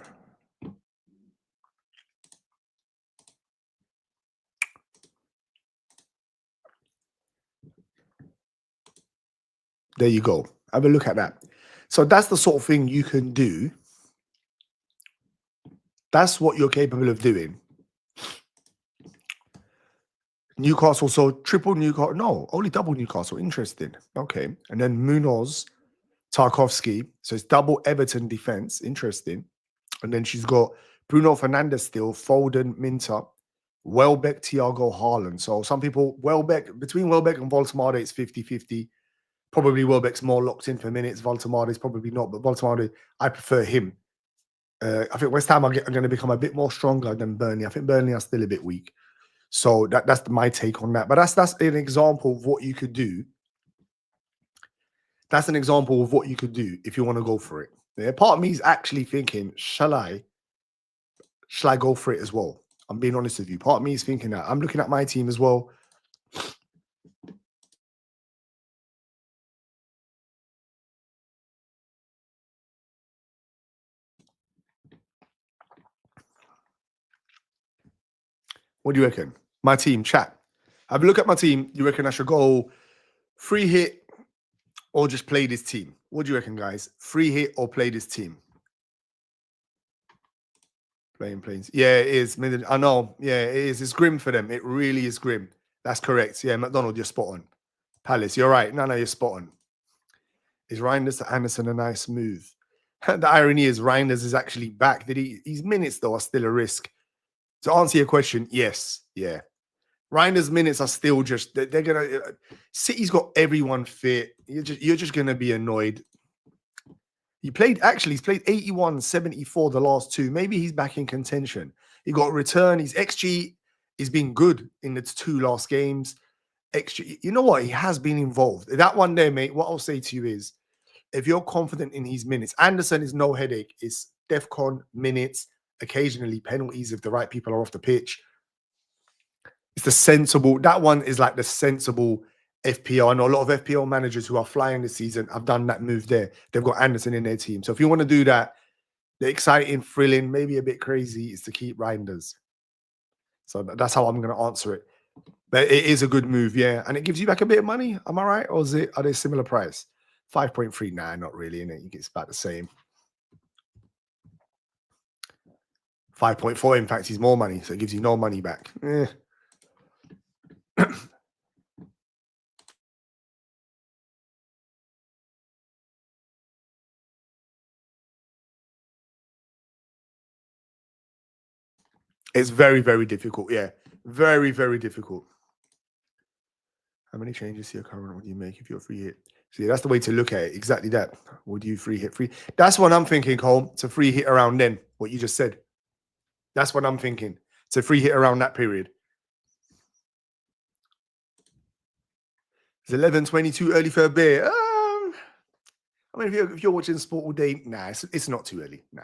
Speaker 1: There you go. Have a look at that. So that's the sort of thing you can do. That's what you're capable of doing. Newcastle, so triple Newcastle. No, only double Newcastle. Interesting. Okay. And then Munoz, Tarkovsky. So it's double Everton defense. Interesting. And then she's got Bruno Fernandes still, Foden, Minter, Welbeck, Thiago, Haaland. So some people, between Welbeck and Voltemade, it's 50-50. Probably Welbeck's more locked in for minutes. Voltemade is probably not, but Voltemade, I prefer him. I think West Ham are going to become a bit more stronger than Burnley. I think Burnley are still a bit weak. So that's my take on that. But that's an example of what you could do. That's an example of what you could do if you want to go for it. Yeah, part of me is actually thinking, shall I go for it as well? I'm being honest with you. Part of me is thinking that. I'm looking at my team as well. What do you reckon? My team, chat. Have a look at my team. You reckon I should go free hit or just play this team? What do you reckon, guys? Free hit or play this team? Playing planes. Yeah, it is. I know. Yeah, it is. It's grim for them. It really is grim. That's correct. Yeah, McDonald, you're spot on. Palace, you're right. No, you're spot on. Is Reinders to Anderson a nice move? The irony is Reinders is actually back. His minutes, though, are still a risk. To answer your question, yes. Yeah. Reinders' minutes are still just, they're going to, City's got everyone fit. You're just going to be annoyed. He's played 81, 74 the last two. Maybe he's back in contention. He got a return. His XG has been good in the two last games. XG, you know what? He has been involved. That one there, mate, what I'll say to you is, if you're confident in his minutes, Anderson is no headache. It's DEFCON minutes, occasionally penalties if the right people are off the pitch. It's the sensible, that one is like the sensible FPL. I know a lot of FPL managers who are flying this season have done that move there. They've got Anderson in their team. So if you want to do that, the exciting, thrilling, maybe a bit crazy is to keep Reinders. So that's how I'm going to answer it. But it is a good move, yeah. And it gives you back a bit of money. Am I right? Or are they similar price? 5.3? Nah, not really, innit? It's about the same. 5.4, in fact, is more money. So it gives you no money back. It's very, very difficult. Yeah. Very, very difficult. How many changes to your current would you make if you're free hit? See, that's the way to look at it. Exactly that. Would you free hit? That's what I'm thinking, Cole. To free hit around then, what you just said. That's what I'm thinking. To free hit around that period. Is 11:20 too early for a beer? I mean, if you're watching sport all day, nah, it's not too early. Nah.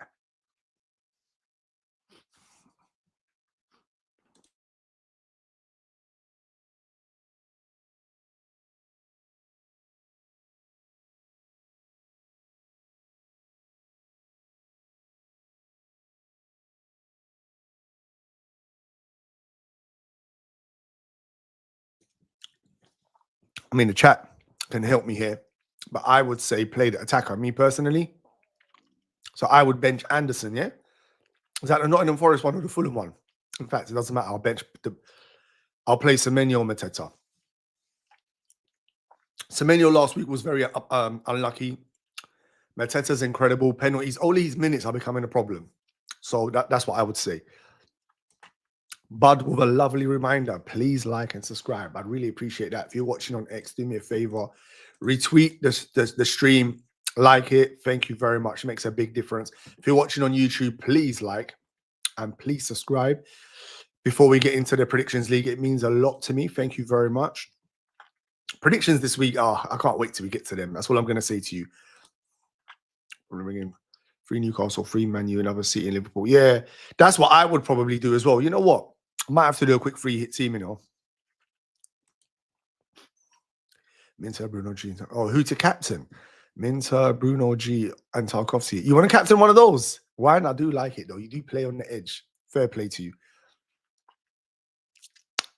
Speaker 1: I mean, the chat can help me here, but I would say play the attacker, me personally. So I would bench Anderson, yeah? Is that the Nottingham Forest one or the Fulham one? In fact, it doesn't matter. I'll play Semenyo Mateta. Semenyo last week was very unlucky. Mateta's incredible. Penalties, only his minutes are becoming a problem. So that's what I would say. Bud with a lovely reminder. Please like and subscribe. I'd really appreciate that. If you're watching on X, do me a favor. Retweet the stream. Like it. Thank you very much. It makes a big difference. If you're watching on YouTube, please like and please subscribe. Before we get into the Predictions League, it means a lot to me. Thank you very much. Predictions this week, I can't wait till we get to them. That's what I'm going to say to you. We're going to bring in 3 Newcastle, 3 Man U, another City in Liverpool. Yeah, that's what I would probably do as well. You know what? I might have to do a quick free hit team, you know. Minter, Bruno G. Oh, who to captain? Minter, Bruno G, and Tarkovsky. You want to captain one of those? Why not? I do like it, though. You do play on the edge. Fair play to you.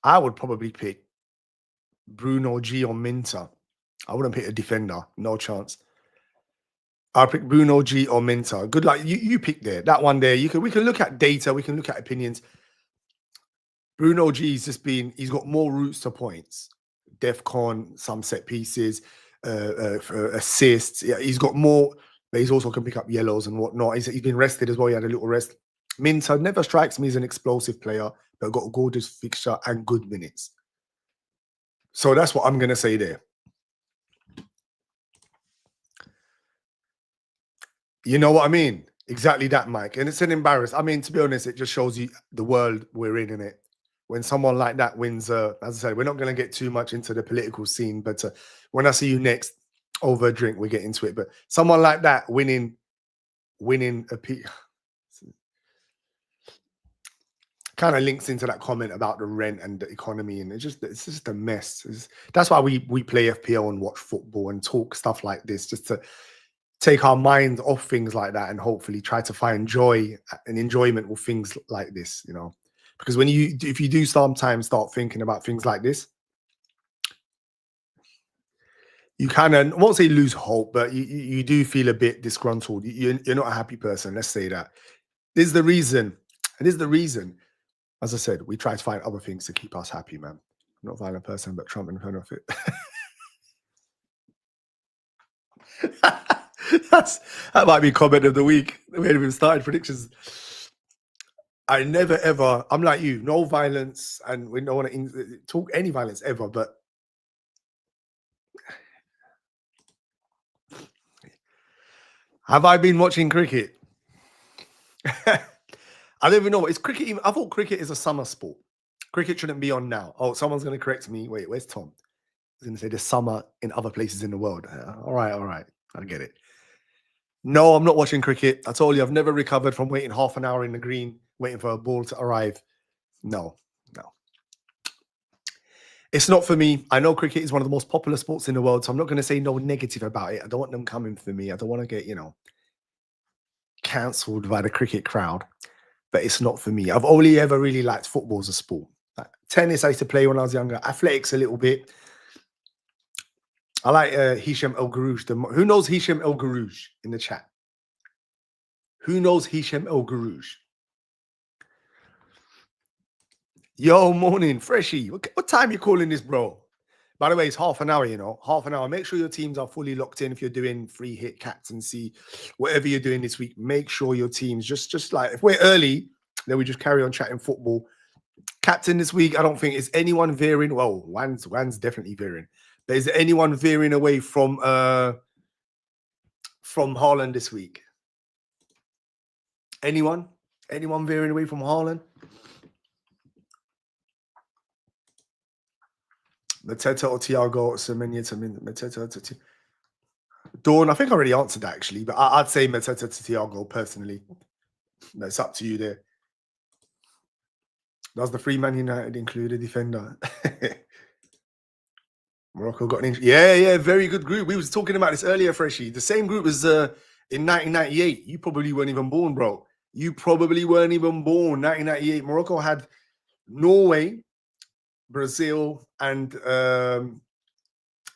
Speaker 1: I would probably pick Bruno G or Minter. I wouldn't pick a defender. No chance. I'll pick Bruno G or Minter. Good luck. You pick there. That one there. We can look at data. We can look at opinions. Bruno G's just been, he's got more routes to points. DEFCON, some set pieces, assists. Yeah, he's got more, but he's also can pick up yellows and whatnot. He's been rested as well. He had a little rest. Minter never strikes me as an explosive player, but got a gorgeous fixture and good minutes. So that's what I'm going to say there. You know what I mean? Exactly that, Mike. And it's an embarrassment. I mean, to be honest, it just shows you the world we're in it. When someone like that wins, as I said, we're not going to get too much into the political scene, but when I see you next over a drink, we get into it. But someone like that winning a kind of links into that comment about the rent and the economy, and it's just a mess. That's why we play FPL and watch football and talk stuff like this, just to take our mind off things like that and hopefully try to find joy and enjoyment with things like this, you know. Because if you do sometimes start thinking about things like this, you kind of, I won't say lose hope, but you do feel a bit disgruntled. You're not a happy person. Let's say that. This is the reason. And this is the reason. As I said, we try to find other things to keep us happy, man. I'm not a violent person, but Trump and benefit. That might be comment of the week. We haven't even started predictions. I never ever, I'm like you, no violence, and we don't want to talk any violence ever, but have I been watching cricket? I don't even know. Is cricket, I thought cricket is a summer sport. Cricket shouldn't be on now. Oh, someone's going to correct me. Wait, where's Tom? He's going to say there's summer in other places in the world. All right. I get it. No, I'm not watching cricket. I told you, I've never recovered from waiting half an hour in the green, waiting for a ball to arrive. No. It's not for me. I know cricket is one of the most popular sports in the world, so I'm not going to say no negative about it. I don't want them coming for me. I don't want to get, cancelled by the cricket crowd, but it's not for me. I've only ever really liked football as a sport. Like, tennis, I used to play when I was younger. Athletics a little bit. I like Hisham El Gharouj. Who knows Hisham El Gharouj in the chat? Who knows Hisham El Gharouj? Yo, morning, freshie. What time you calling this, bro? By the way, it's half an hour, half an hour. Make sure your teams are fully locked in. If you're doing free hit captaincy, whatever you're doing this week, make sure your teams just like, if we're early, then we just carry on chatting football. Captain this week, I don't think is anyone veering. Well, Wan's definitely veering. But is there anyone veering away from Haaland this week? Anyone? Anyone veering away from Haaland? Mateta or Thiago, Semenyo to Mateta to Dawn. I think I already answered that actually, but I'd say Mateta to Thiago personally. That's up to you there. Does the free Man United include a defender? Morocco got an injury. Yeah, very good group. We was talking about this earlier, Freshie. The same group as in 1998. You probably weren't even born, bro. You probably weren't even born. 1998. Morocco had Norway, Brazil, and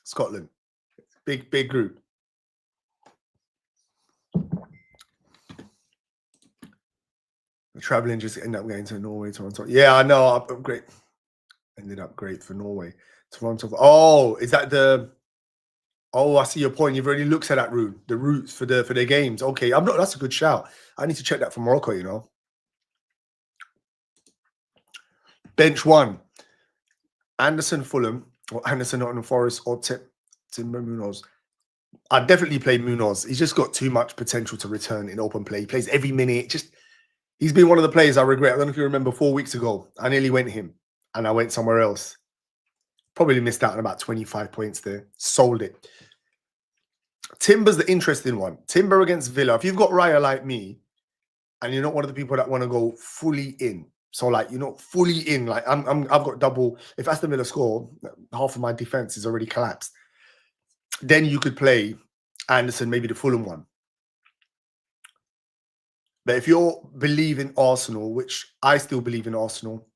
Speaker 1: Scotland. Big group. Traveling just ended up going to Norway, Toronto. Yeah, I know. Great. Ended up great for Norway. Toronto. Oh, is that the... Oh, I see your point. You've already looked at that route, the routes for their games. Okay, I'm not... That's a good shout. I need to check that for Morocco, you know. Bench one. Anderson, Fulham, or Anderson, Nottingham Forest, or Timber Munoz. I'd definitely play Munoz. He's just got too much potential to return in open play. He plays every minute. He's been one of the players I regret. I don't know if you remember 4 weeks ago, I nearly went him and I went somewhere else. Probably missed out on about 25 points there. Sold it. Timber's the interesting one. Timber against Villa. If you've got Raya like me and you're not one of the people that want to go fully in, so like you're not fully in, like I've got double. If Aston Villa score, half of my defense is already collapsed. Then you could play Anderson, maybe the Fulham one. But if you believe in Arsenal, which I still believe in Arsenal,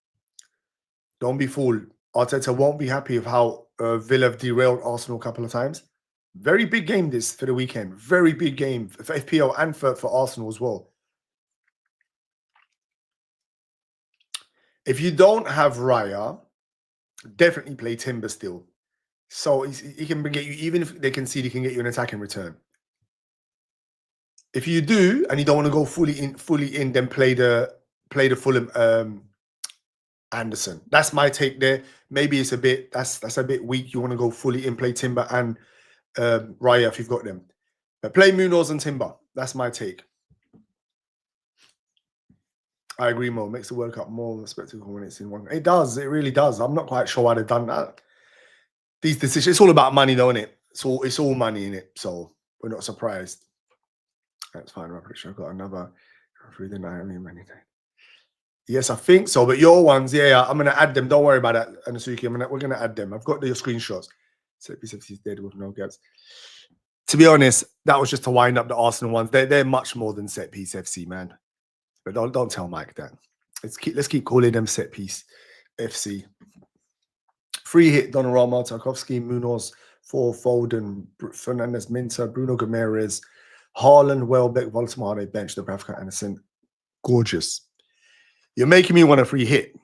Speaker 1: don't be fooled. Arteta won't be happy with how Villa have derailed Arsenal a couple of times. Very big game this for the weekend. Very big game for FPL and for Arsenal as well. If you don't have Raya, definitely play Timber still. So he can get you, even if they concede, he can get you an attack in return. If you do, and you don't want to go fully in, then play the Fulham Anderson. That's my take there. Maybe it's a bit that's a bit weak. You want to go fully in, play Timber and Raya if you've got them. But play Munoz and Timber. That's my take. I agree, Mo. Makes the World Cup more spectacle when it's in one. It does. It really does. I'm not quite sure why they've done that. These decisions, it's all about money, though, isn't it? It's all money in it. So we're not surprised. That's fine. I'm pretty sure I've got another through the night. Yes, I think so. But your ones, yeah, I'm gonna add them. Don't worry about that, Anasuki. We're gonna add them. I've got your screenshots. Set piece FC is dead with no gaps. To be honest, that was just to wind up the Arsenal ones. They're much more than set piece FC, man. But don't tell Mike that. Let's keep calling them set piece FC. Free hit: Donnarumma, Tarkowski, Munoz, Foden, Fernandez, Minter, Bruno Gomes, Haaland, Welbeck, Voltemade, bench, Dubravka, Anderson. Gorgeous. You're making me want a free hit.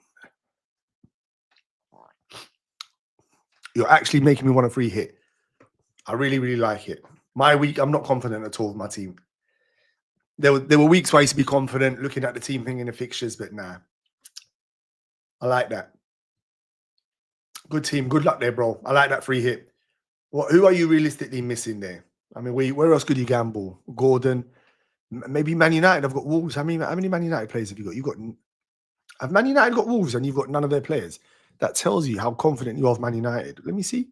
Speaker 1: You're actually making me want a free hit. I really, really like it. My week, I'm not confident at all with my team. There were weeks where I used to be confident looking at the team thing in the fixtures, but nah. I like that. Good team. Good luck there, bro. I like that free hit. Who are you realistically missing there? I mean, where else could you gamble? Gordon. Maybe Man United have got Wolves. How many Man United players have you got? Have Man United got Wolves and you've got none of their players? That tells you how confident you are of Man United. Let me see.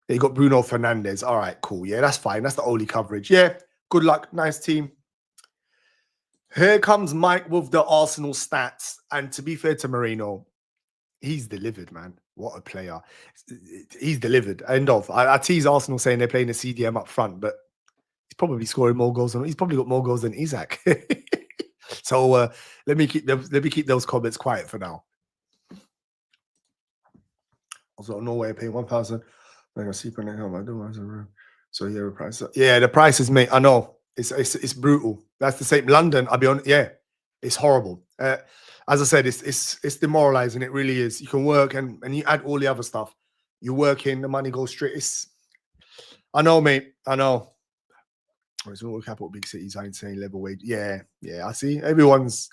Speaker 1: They got Bruno Fernandes. All right, cool. Yeah, that's fine. That's the only coverage. Yeah, good luck. Nice team. Here comes Mike with the Arsenal stats. And to be fair to Marino, he's delivered, man. What a player. He's delivered. End of. I tease Arsenal saying they're playing a CDM up front, but he's probably scoring more goals than he's probably got more goals than Isaac. So let me keep those comments quiet for now. Also, Norway paying 1,000. So yeah, price. Yeah, the price is made. I know it's brutal. That's the same. London, I'll be honest. Yeah, it's horrible. As I said, it's demoralizing. It really is. You can work and you add all the other stuff. You work in, the money goes straight. I know, mate. I know. It's all capital big cities are insane level wage. Yeah, I see. Everyone's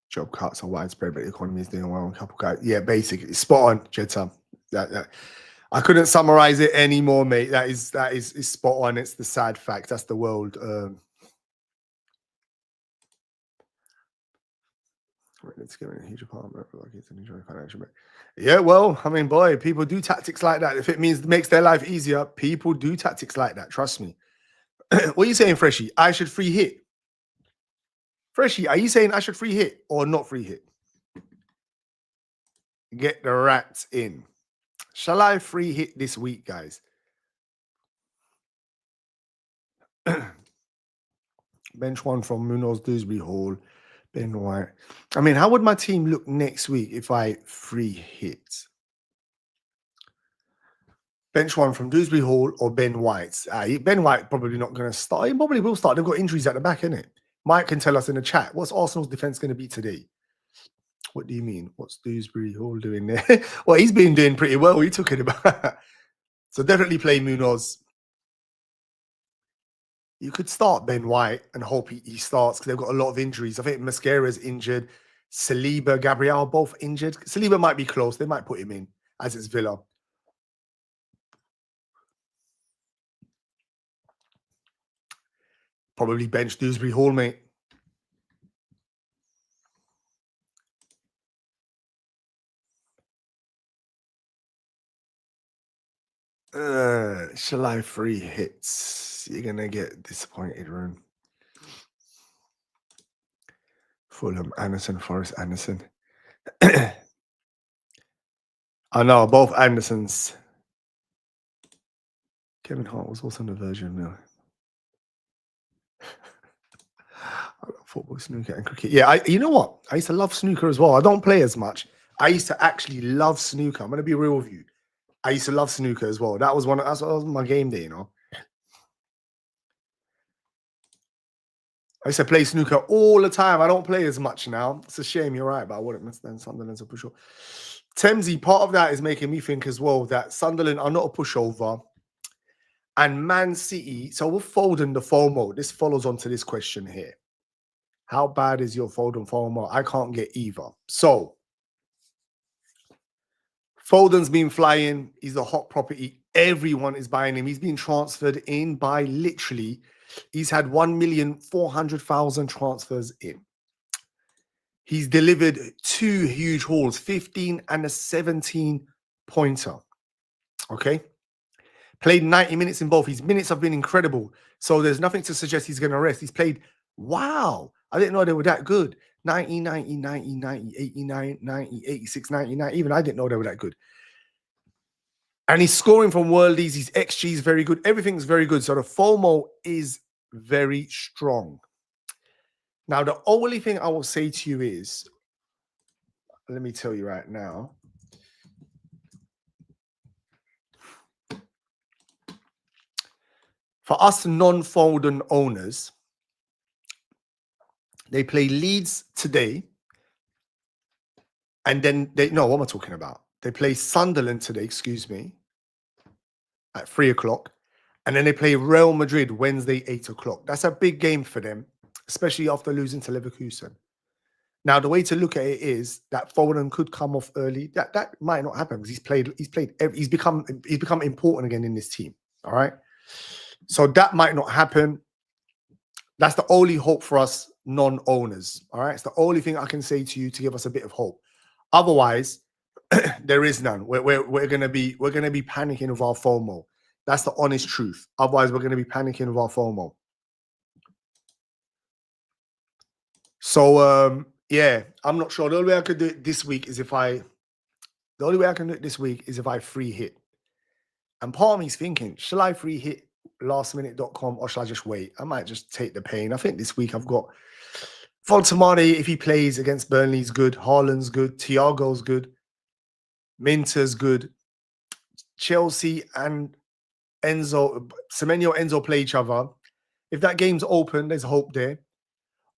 Speaker 1: job cuts are widespread, but the economy is doing well. A couple guys, basically spot on, Jetta. That I couldn't summarize it anymore, mate. That is spot on. It's the sad fact. That's the world. Let's give it a huge apartment. Like it's an enjoy financial. Yeah, well, I mean, boy, people do tactics like that. If it makes their life easier, people do tactics like that. Trust me. What are you saying, Freshie? I should free hit. Freshie, are you saying I should free hit or not free hit? Get the rats in. Shall I free hit this week, guys? Bench one from Munoz, Dewsbury Hall, Ben White. I mean, how would my team look next week if I free hit? Bench one from Dewsbury Hall or Ben White. Ben White probably not going to start. He probably will start. They've got injuries at the back, innit? Mike can tell us in the chat. What's Arsenal's defence going to be today? What do you mean? What's Dewsbury Hall doing there? Well, he's been doing pretty well. What are you talking about? So definitely play Munoz. You could start Ben White and hope he starts because they've got a lot of injuries. I think Mascara's injured. Saliba, Gabriel, both injured. Saliba might be close. They might put him in as it's Villa. Probably bench Dewsbury Hall, mate. Shall I free hits? You're going to get disappointed, Rune. Fulham, Anderson, Forest, Anderson. I know, both Andersons. Kevin Hart was also in the version now. I love football, snooker, and cricket. Yeah, you know what? I used to love snooker as well. I don't play as much. I used to actually love snooker. I'm going to be real with you. I used to love snooker as well. That was that was my game day, you know. I used to play snooker all the time. I don't play as much now. It's a shame, you're right, but I wouldn't miss then Sunderland's a pushover. Temsy, part of that is making me think as well that Sunderland are not a pushover. And Man City, so with Foden, the FOMO, this follows on to this question here. How bad is your Foden FOMO? I can't get either. So, Foden's been flying. He's a hot property. Everyone is buying him. He's been transferred in by literally, he's had 1,400,000 transfers in. He's delivered 2 huge hauls, 15 and a 17-pointer. Okay? Played 90 minutes in both. His minutes have been incredible. So there's nothing to suggest he's going to rest. He's played, wow. I didn't know they were that good. 90, 90, 90, 90, 89, 90, 86, 99. Even I didn't know they were that good. And he's scoring from worldies. His XG is very good. Everything's very good. So the FOMO is very strong. Now, the only thing I will say to you is, let me tell you right now. For us non-Foden owners, they play Leeds today. And then what am I talking about? They play Sunderland today, excuse me, at 3 o'clock. And then they play Real Madrid Wednesday, 8 o'clock. That's a big game for them, especially after losing to Leverkusen. Now, the way to look at it is that Foden could come off early. That might not happen because he's become important again in this team. All right. So that might not happen. That's the only hope for us non-owners. All right. It's the only thing I can say to you to give us a bit of hope. Otherwise, there is none. We're gonna be panicking with our FOMO. That's the honest truth. Otherwise, we're gonna be panicking with our FOMO. So yeah, I'm not sure. The only way I could do it this week is if I free hit. And part of me is thinking, shall I free hit lastminute.com or shall I just wait? I might just take the pain. I think this week I've got Fontamane, if he plays against Burnley's good. Haaland's good. Thiago's good. Minter's good. Chelsea and Semenyo, Enzo play each other. If that game's open, there's hope there.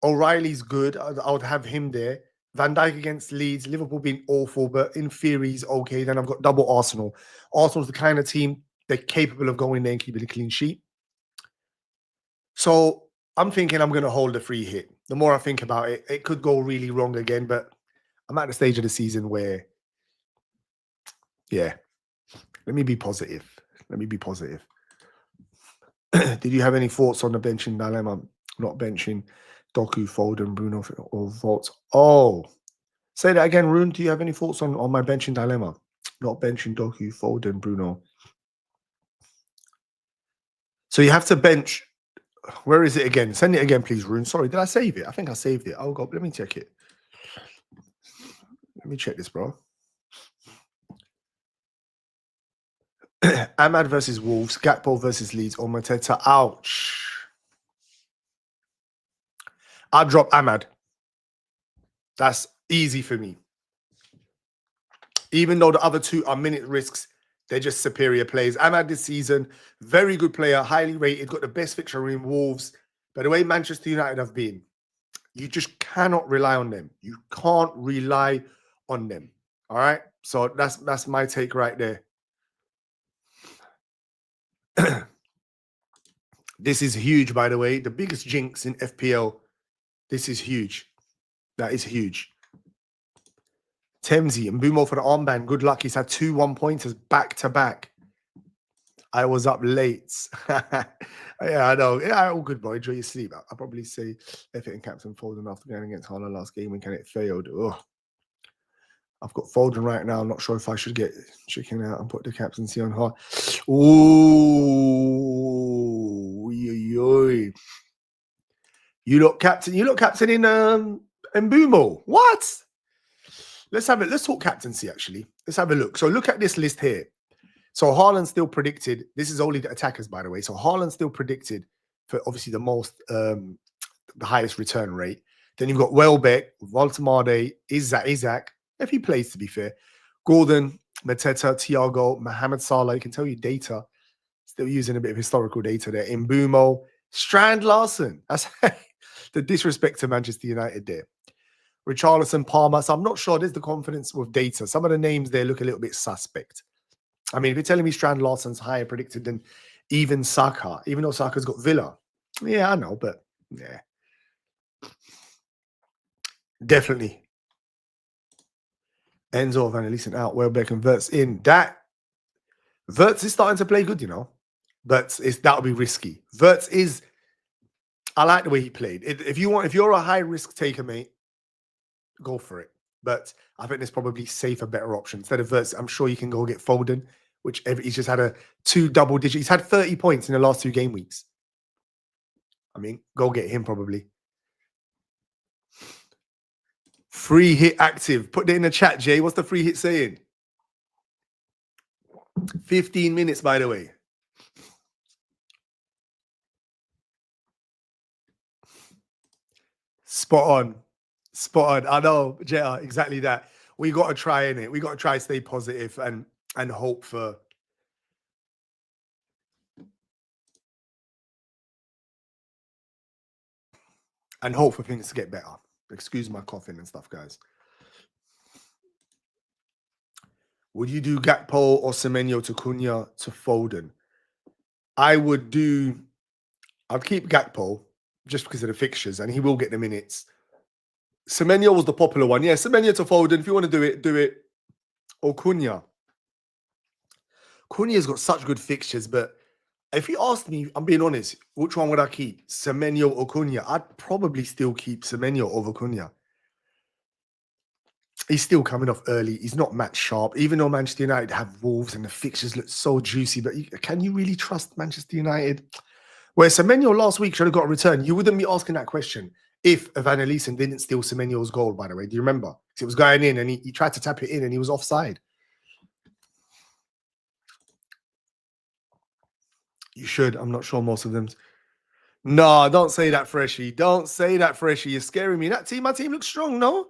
Speaker 1: O'Reilly's good. I would have him there. Van Dijk against Leeds. Liverpool being awful, but in theory, he's okay. Then I've got double Arsenal. Arsenal's the kind of team they're capable of going there and keeping a clean sheet. So I'm thinking I'm going to hold the free hit. The more I think about it, it could go really wrong again, but I'm at the stage of the season where, yeah, let me be positive. Did you have any thoughts on the benching dilemma? Not benching Doku, Foden, Bruno, or Vault? Oh, say that again, Rune. Do you have any thoughts on my benching dilemma? Not benching Doku, Foden, Bruno. So you have to bench. Where is it again? Send it again, please, Rune. Sorry, did I save it? I think I saved it. Oh, God, let me check it. Let me check this, bro. Ahmad versus Wolves, Gakpo versus Leeds, or Mateta. Ouch. I'll drop Ahmad. That's easy for me. Even though the other two are minute risks, They're just superior players. Ahmad this season, very good player, highly rated, got the best fixture in Wolves. But the way Manchester United have been, you just cannot rely on them. You can't rely on them. All right. So that's my take right there. This is huge, by the way. The biggest jinx in FPL. This is huge. That is huge. Temsy and Mbumo for the armband. Good luck. He's had 2 1-pointers back to back. I was up late. Yeah, I know. Yeah, all good, boy. Enjoy your sleep. I'll probably say F it and Captain Foden after going against Haaland last game when it failed. Ugh. I've got Foden right now. I'm not sure if I should get chicken out and put the captaincy on hard. Ooh. You look captain. You look captain in Mbumo. What? Let's have it. Let's talk captaincy, actually. Let's have a look. So look at this list here. So Haaland still predicted. This is only the attackers, by the way. So Haaland still predicted for obviously the most, the highest return rate. Then you've got Welbeck, Voltemade, Isaac, if he plays, to be fair. Gordon, Mateta, Thiago, Mohamed Salah. You can tell you data. Still using a bit of historical data there. Mbumo, Strand Larson. That's the disrespect to Manchester United there. Richarlison, Palmer. So I'm not sure there's the confidence with data. Some of the names there look a little bit suspect. I mean, if you're telling me Strand Larson's higher predicted than even Saka, even though Saka's got Villa. Yeah, I know, but yeah. Definitely. Enzo, Van Elisen out, Welbeck and Wirtz in. Wirtz is starting to play good, you know. But that'll be risky. Wirtz is, I like the way he played. If you're a high risk taker, mate, go for it. But I think there's probably safer, better options. Instead of Wirtz, I'm sure you can go get Foden, which he's just had 2 double-digit. He's had 30 points in the last 2 game weeks. I mean, go get him probably. Free hit active. Put it in the chat, Jay. What's the free hit saying? 15 minutes, by the way. Spot on. Spot on. I know, Jetta, exactly that. We got to try in it. We got to try to stay positive and hope for. And hope for things to get better. Excuse my coughing and stuff, guys. Would you do Gakpo or Semenyo to Cunha to Foden? I'd keep Gakpo just because of the fixtures, and he will get the minutes. Semenyo was the popular one. Yeah, Semenyo to Foden. If you want to do it, do it. Or Cunha. Cunha's got such good fixtures, but if you asked me, I'm being honest, which one would I keep? Semenyo or Cunha? I'd probably still keep Semenyo over Cunha. He's still coming off early. He's not match sharp. Even though Manchester United have Wolves and the fixtures look so juicy, but can you really trust Manchester United? Where Semenyo last week should have got a return. You wouldn't be asking that question if Van Elisen didn't steal Semenyo's goal, by the way. Do you remember? Because it was going in and he tried to tap it in and he was offside. You should. I'm not sure most of them. No, don't say that, Freshie. Don't say that, Freshie. You're scaring me. My team looks strong, no?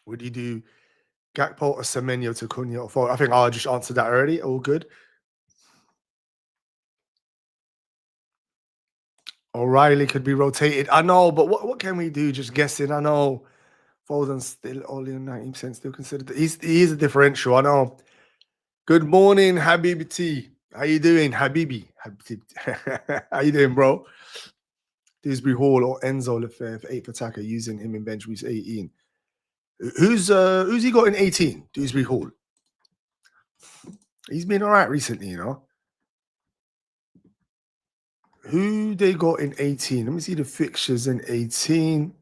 Speaker 1: Would you do Gakpo or Semenyo to Cunha or Foden? I think I just answered that already. All good. O'Reilly could be rotated. I know, but what can we do? Just guessing. I know. Foden's still only on 19%, still considered. He is a differential. I know. Good morning, Habibti. How you doing, Habibi? How you doing, bro? Dewsbury Hall or Enzo Lefebvre, 8th attacker, using him in bench week 18. Who's he got in 18? Dewsbury Hall. He's been all right recently, you know. Who they got in 18? Let me see the fixtures in 18.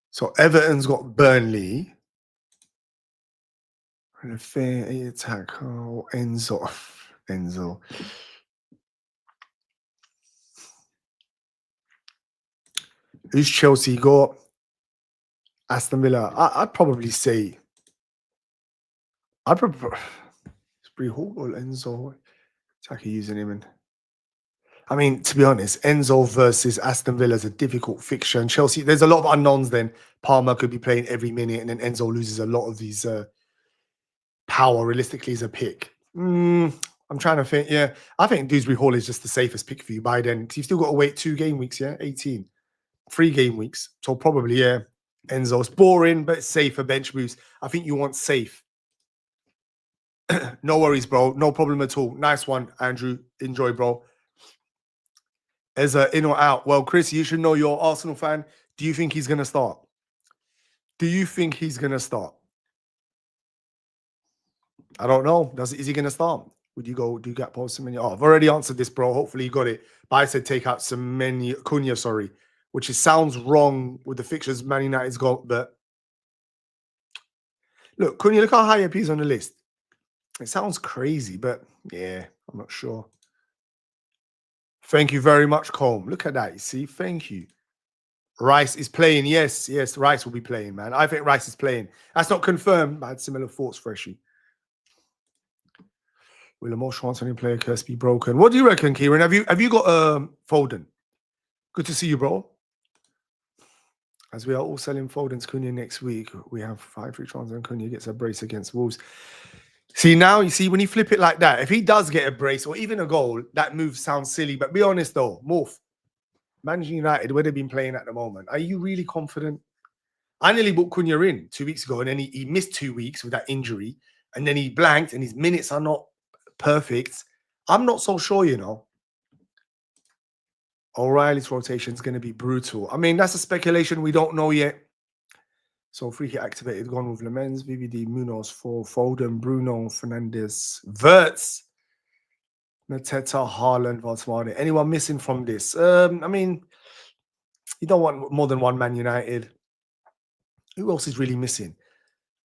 Speaker 1: So Everton's got Burnley. And a fair 8 attack. Oh, Enzo. Who's Chelsea got? Aston Villa. I'd probably say. I'd prefer Spree Hall or Enzo. Attacker using him in. I mean, to be honest, Enzo versus Aston Villa is a difficult fixture. And Chelsea, there's a lot of unknowns then. Palmer could be playing every minute, and then Enzo loses a lot of these power, realistically, as a pick. I'm trying to think. Yeah, I think Dewsbury Hall is just the safest pick for you by then. You've still got to wait 2 game weeks, yeah? 18. 3 game weeks. So probably, yeah, Enzo's boring, but it's safe for bench boost. I think you want safe. No worries, bro. No problem at all. Nice one, Andrew. Enjoy, bro. As a in or out? Well, Chris, you should know you're an Arsenal fan. Do you think he's going to start? Do you think he's going to start? I don't know. Is he going to start? Would you go do Gakpo, Semenyo? Oh, I've already answered this, bro. Hopefully you got it. But I said take out Semenyo, Cunha, sorry, which sounds wrong with the fixtures Man United's got. But look, Cunha, look how high up he's on the list. It sounds crazy, but yeah, I'm not sure. Thank you very much, Colm. Look at that. You see, thank you. Rice is playing. Yes, Rice will be playing, man. I think Rice is playing. That's not confirmed, but I had similar thoughts, Freshie. Will a more transferring player curse be broken? What do you reckon, Kieran? Have you got Foden? Good to see you, bro. As we are all selling Foden's Cunha next week, we have 5 free transfers and Cunha gets a brace against Wolves. See, now you see when you flip it like that, if he does get a brace or even a goal, that move sounds silly. But be honest though, Morph, Manchester United, where they've been playing at the moment, are you really confident? I nearly bought Cunha in 2 weeks ago, and then he missed 2 weeks with that injury, and then he blanked, and his minutes are not perfect. I'm not so sure, you know. O'Reilly's rotation is going to be brutal. I mean, that's a speculation. We don't know yet. So free hit activated, gone with Lemens, VVD, Munoz for Foden, Bruno, Fernandes, Wirtz, Mateta, Haaland, Valtemade. Anyone missing from this? I mean, you don't want more than one Man United. Who else is really missing?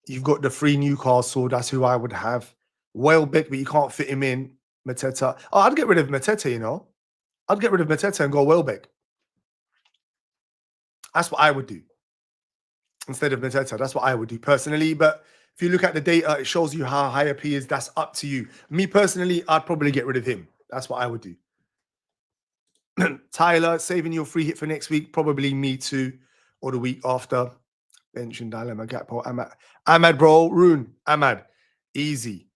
Speaker 1: You've got the 3 Newcastle. That's who I would have. Welbeck, but you can't fit him in. Mateta. Oh, I'd get rid of Mateta, you know. I'd get rid of Mateta and go Welbeck. That's what I would do. Instead of Mateta, that's what I would do personally. But if you look at the data, it shows you how high up he is. That's up to you. Me personally, I'd probably get rid of him. That's what I would do. Tyler, saving your free hit for next week. Probably me too. Or the week after. Bench and dilemma. Gakpo. Ahmad, bro. Rune. Ahmad. Easy.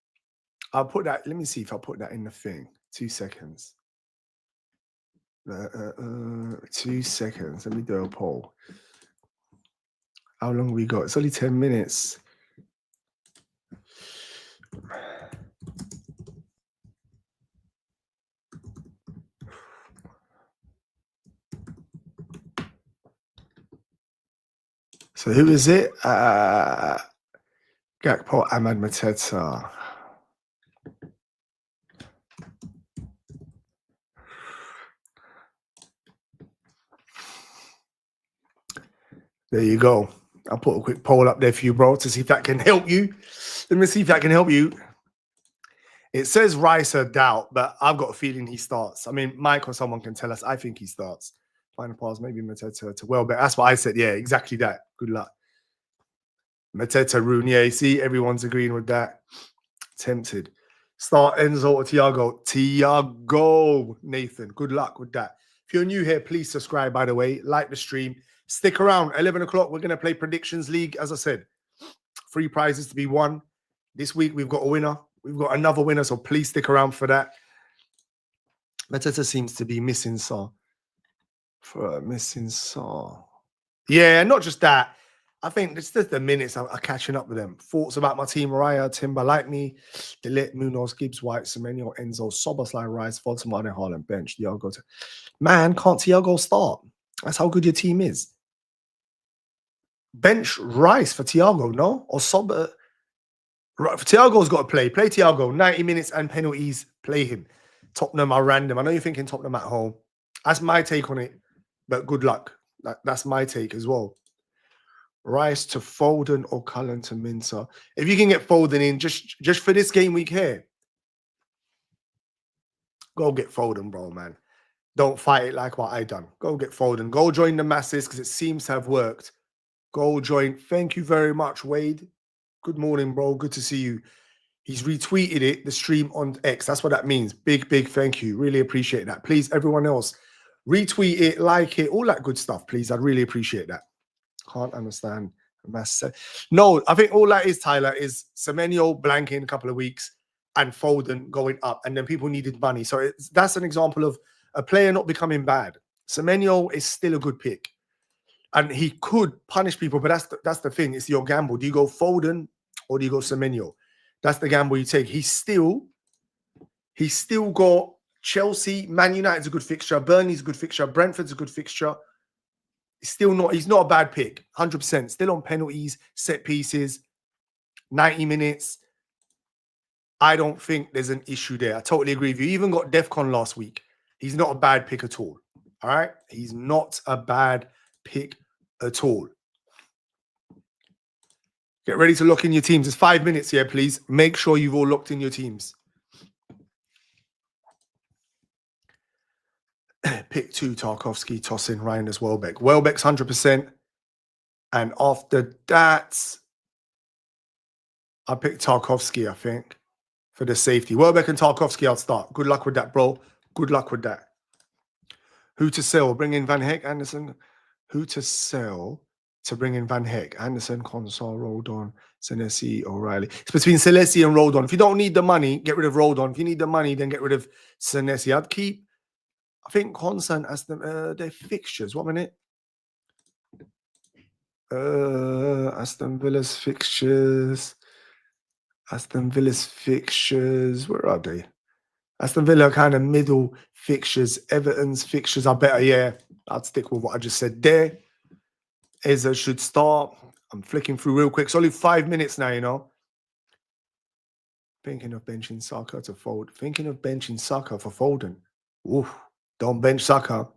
Speaker 1: I'll put that. Let me see if I put that in the thing. 2 seconds. 2 seconds. Let me do a poll. How long have we got? It's only 10 minutes. So who is it? Gakpo, Ahmad, Mateta. There you go. I'll put a quick poll up there for you, bro, to see if that can help you. Let me see if that can help you. It says Rice a doubt, but I've got a feeling he starts. I mean, Mike or someone can tell us. I think he starts. Final pass, maybe Mateta to Welbeck. That's what I said. Yeah, exactly that. Good luck. Mateta, Rune. Yeah, you see, everyone's agreeing with that. Tempted. Start Enzo or Thiago. Thiago, Nathan. Good luck with that. If you're new here, please subscribe, by the way. Like the stream. Stick around. 11 o'clock, we're going to play Predictions League. As I said, 3 prizes to be won. This week, we've got a winner. We've got another winner, so please stick around for that. Mateta seems to be missing Saul. Yeah, not just that. I think it's just the minutes are catching up with them. Thoughts about my team: Raya, Timber, like me, Delit, Munoz, Gibbs, White, Semenyo, Enzo, Soboslai, Rice, Valtemade, Haaland, bench, Thiago. Man, can't Thiago start? That's how good your team is. Bench Rice for Thiago, no? Or Sob. Thiago's got to play. Play Thiago. 90 minutes and penalties. Play him. Tottenham are random. I know you're thinking Tottenham at home. That's my take on it. But good luck. That's my take as well. Rice to Foden or Cullen to Minter. If you can get Foden in just for this game week here, go get Foden, bro, man. Don't fight it like what I done. Go get Foden. Go join the masses because it seems to have worked. Go join. Thank you very much, Wade. Good morning, bro. Good to see you. He's retweeted it, the stream on X. That's what that means. Big, big thank you. Really appreciate that. Please, everyone else, retweet it, like it, all that good stuff, please. I'd really appreciate that. Can't understand. No, I think all that is, Tyler, is Semenyo blanking a couple of weeks and Foden going up, and then people needed money. So that's an example of a player not becoming bad. Semenyo is still a good pick, and he could punish people, but that's the thing. It's your gamble. Do you go Foden or do you go Semenyo? That's the gamble you take. He's still got Chelsea, Man United's a good fixture, Burnley's a good fixture, Brentford's a good fixture. He's not a bad pick, 100%. Still on penalties, set pieces, 90 minutes. I don't think there's an issue there. I totally agree with you. He even got DEFCON last week. He's not a bad pick at all. All right? He's not a bad pick at all. Get ready to lock in your teams. It's 5 minutes here, please. Make sure you've all locked in your teams. Pick 2, Tarkowski, toss in Reinders, Welbeck. Welbeck's 100%. And after that, I picked Tarkowski, I think, for the safety. Welbeck and Tarkowski, I'll start. Good luck with that, bro. Good luck with that. Who to sell? Bring in Van Heck, Anderson. Who to sell to bring in Van Heck? Anderson, Console, Rodon, Senesi, O'Reilly. It's between Senesi and Rodon. If you don't need the money, get rid of Rodon. If you need the money, then get rid of Senesi. I'd keep, I think, Constant as their fixtures. 1 minute. Aston Villa's fixtures. Aston Villa's fixtures. Where are they? Aston Villa kind of middle fixtures. Everton's fixtures are better. Yeah, I'd stick with what I just said there. Eza should start. I'm flicking through real quick. It's only 5 minutes now, you know. Thinking of benching Saka to Foden. Thinking of benching Saka for Foden. Oof. Don't bench Saka.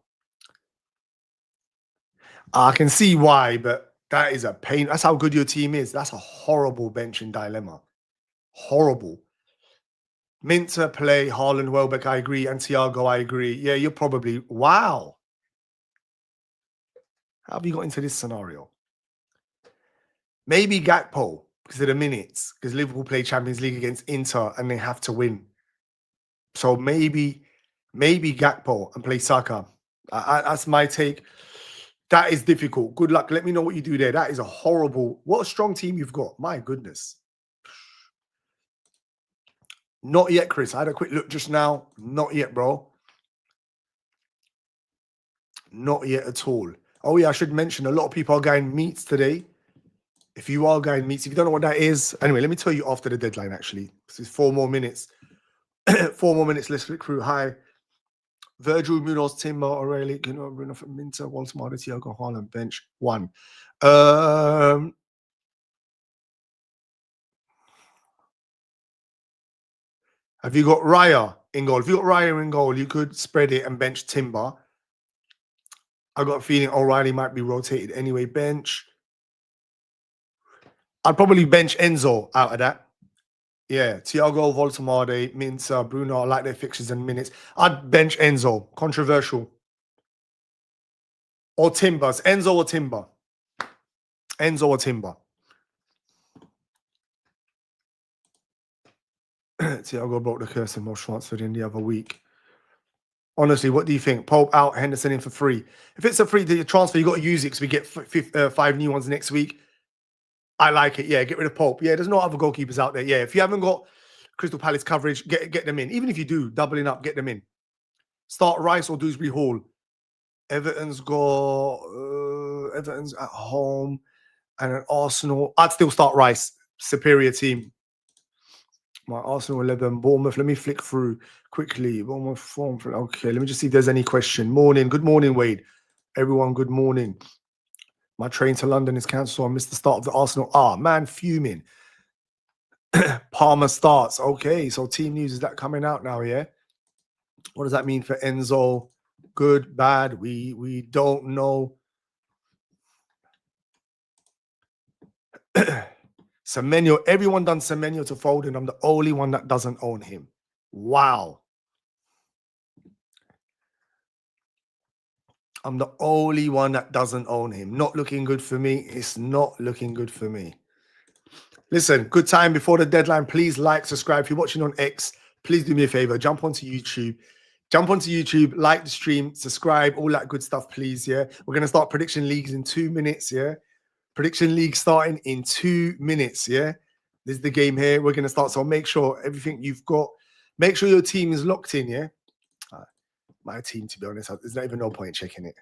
Speaker 1: I can see why, but that is a pain. That's how good your team is. That's a horrible benching dilemma. Horrible. Minter, play, Haaland, Welbeck, I agree. And Thiago, I agree. Yeah, you're probably... Wow. How have you got into this scenario? Maybe Gakpo, because of the minutes. Because Liverpool play Champions League against Inter and they have to win. So maybe Gakpo and play Saka. That's my take. That is difficult. Good luck. Let me know what you do there. That is a horrible... What a strong team you've got. My goodness. Not yet, Chris. I had a quick look just now. Not yet, bro. Not yet at all. Oh, yeah, I should mention a lot of people are going meets today. If you are going meets, if you don't know what that is, anyway, let me tell you after the deadline, actually. This is 4 more minutes. 4 more minutes. Let's flick through. Hi. Virgil, Munoz, Timber, O'Reilly, Bruno, Minter, Walter, Thiago, Haaland, bench 1. Have you got Raya in goal? If you got Raya in goal, you could spread it and bench Timber. I got a feeling O'Reilly might be rotated anyway. Bench. I'd probably bench Enzo out of that. Yeah, Thiago, Voltamade, Minter, Bruno. I like their fixtures and minutes. I'd bench Enzo. Controversial. Or Timbers. Enzo or Timber. Enzo or Timber. Thiago broke the curse and was transferred in the other week. Honestly, what do you think? Pope out, Henderson in for free. If it's a free transfer, you got to use it because we get 5 new ones next week. I like it. Yeah, get rid of Pope. Yeah, there's no other goalkeepers out there. Yeah, if you haven't got Crystal Palace coverage, get them in. Even if you do, doubling up, get them in. Start Rice or Dewsbury Hall. Everton's got Everton's at home and an Arsenal. I'd still start Rice. Superior team. My Arsenal 11, Bournemouth. Let me flick through quickly. Bournemouth form. Okay, let me just see if there's any question. Morning. Good morning, Wade. Everyone, good morning. My train to London is cancelled, so I missed the start of the Arsenal. Man, fuming. Palmer starts. Okay, so team news, is that coming out now, yeah? What does that mean for Enzo? Good, bad? We don't know. Semenyo, everyone done Semenyo to Foden. I'm the only one that doesn't own him. Wow. I'm the only one that doesn't own him. Not looking good for me. It's not looking good for me. Listen, good time before the deadline. Please like, subscribe. If you're watching on X, please do me a favor. Jump onto YouTube. Like the stream, subscribe, all that good stuff, please. Yeah. We're going to start prediction leagues in 2 minutes. Yeah. Prediction league starting in 2 minutes. Yeah. This is the game here. We're going to start. So make sure everything you've got, make sure your team is locked in. Yeah. My team, to be honest, there's not even no point checking it.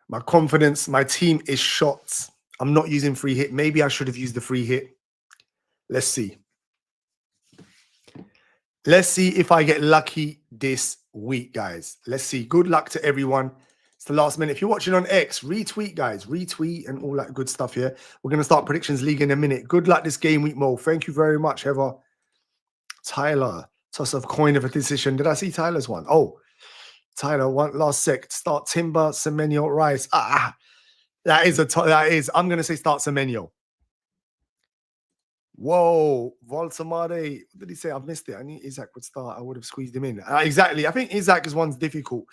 Speaker 1: My confidence, my team is shot. I'm not using free hit. Maybe I should have used the free hit. Let's see. Let's see if I get lucky this week, guys. Let's see. Good luck to everyone. It's the last minute. If you're watching on X, retweet, guys. Retweet and all that good stuff here. We're going to start Predictions League in a minute. Good luck this game week, Mo. Thank you very much, Heather. Tyler, toss of coin of a decision. Did I see Tyler's one? Oh, Tyler, one last sec. Start Timber, Semenyo, Rice. That is. I'm going to say start Semenyo. Whoa, Voltamade. What did he say? I've missed it. I knew Isaac would start. I would have squeezed him in. Exactly. I think Isaac is one's difficult.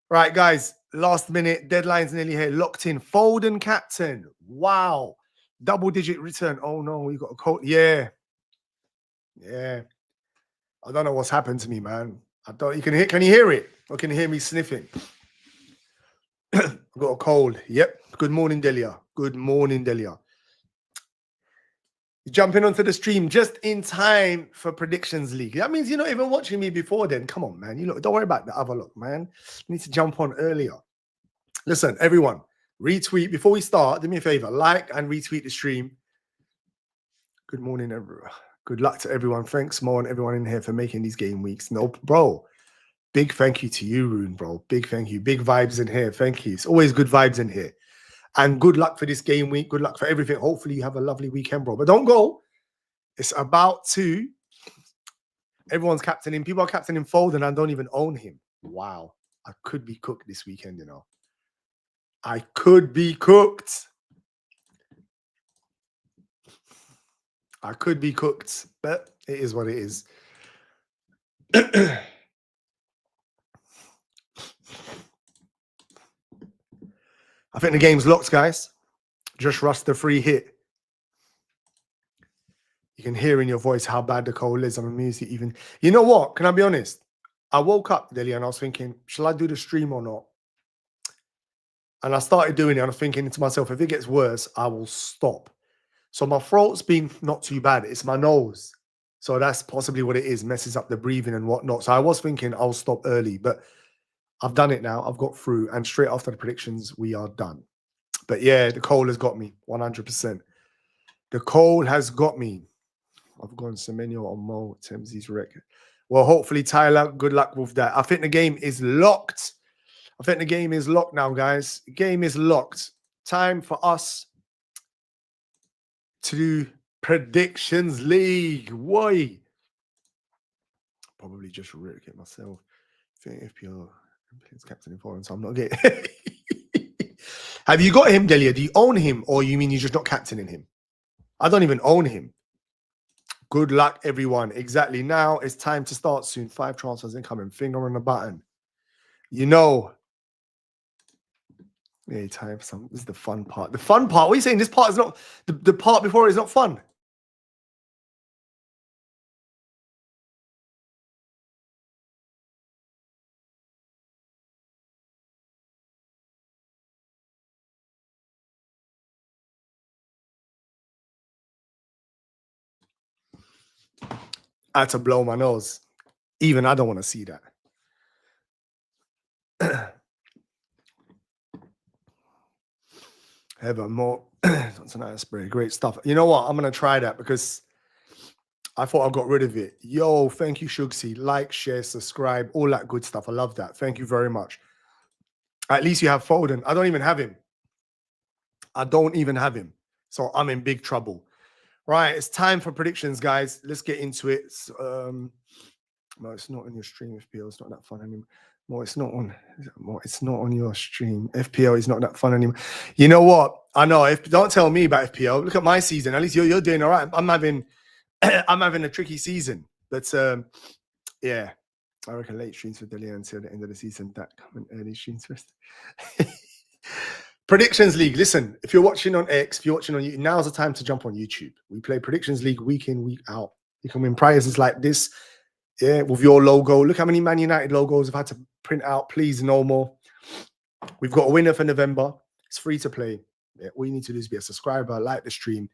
Speaker 1: Right, guys. Last minute. Deadline's nearly here. Locked in. Foden captain. Wow. Double-digit return. Oh, no. We got a code. Yeah. Yeah. I don't know what's happened to me, man. I don't. You can hear. Can you hear it? Or can you hear me sniffing? I've got a cold. Yep. Good morning, Delia. Good morning, Delia. Jumping onto the stream just in time for Predictions League. That means you're not even watching me before then. Come on, man. You look, don't worry about the other look, man. You need to jump on earlier. Listen, everyone, retweet. Before we start, do me a favor. Like and retweet the stream. Good morning, everyone. Good luck to everyone. Thanks, Mo, and everyone in here for making these game weeks. No, bro. Big thank you to you, Rune, bro. Big thank you. Big vibes in here. Thank you. It's always good vibes in here. And good luck for this game week. Good luck for everything. Hopefully you have a lovely weekend, bro. But don't go. It's about to. Everyone's captaining. People are captaining Foden and don't even own him. Wow. I could be cooked this weekend, you know. I could be cooked. I could be cooked. But it is what it is. I think the game's locked, guys. Just rush the free hit. You can hear in your voice how bad the cold is. I'm amused even. You know what? Can I be honest? I woke up, Delia, and I was thinking, shall I do the stream or not? And I started doing it, and I was thinking to myself, if it gets worse, I will stop. So my throat's been not too bad. It's my nose. So that's possibly what it is. Messes up the breathing and whatnot. So I was thinking I'll stop early, but I've done it now. I've got through. And straight after the predictions, we are done. But yeah, the cold has got me 100%. The cold has got me. I've gone Semenyo on Mo, Temsy's record. Well, hopefully, Tyler, good luck with that. I think the game is locked. I think the game is locked now, guys. The game is locked. Time for us to do Predictions League. Why? Probably just wreck it myself. I think FPL is captain in foreign, so I'm not getting. Have you got him, Delia? Do you own him, or you mean you're just not captaining him? I don't even own him. Good luck, everyone. Exactly. Now it's time to start soon. 5 transfers incoming. Finger on the button. You know. Yeah, time for some. This is the fun part. The fun part. What are you saying? This part is not. The part before is not fun. I had to blow my nose. Even I don't want to see that. Ever more. Tonight spray. Great stuff. You know what? I'm going to try that because I thought I got rid of it. Yo, thank you, Shugsy. Like, share, subscribe, all that good stuff. I love that. Thank you very much. At least you have Foden. I don't even have him. I don't even have him. So I'm in big trouble. Right, it's time for predictions, guys. Let's get into it. No, it's not on your stream, FPL. It's not that fun anymore. More, it's not on. It's not on your stream. FPL is not that fun anymore. You know what? I know. Don't tell me about FPL. Look at my season. At least you're doing all right. I'm having a tricky season. But yeah, I reckon late streams for Delia until the end of the season. That coming early streams first. Predictions League. Listen, if you're watching on X, if you're watching on YouTube, now's the time to jump on YouTube. We play Predictions League week in, week out. You can win prizes like this, yeah, with your logo. Look how many Man United logos I've had to print out. Please, no more. We've got a winner for November. It's free to play. Yeah, all you need to do is be a subscriber, like the stream,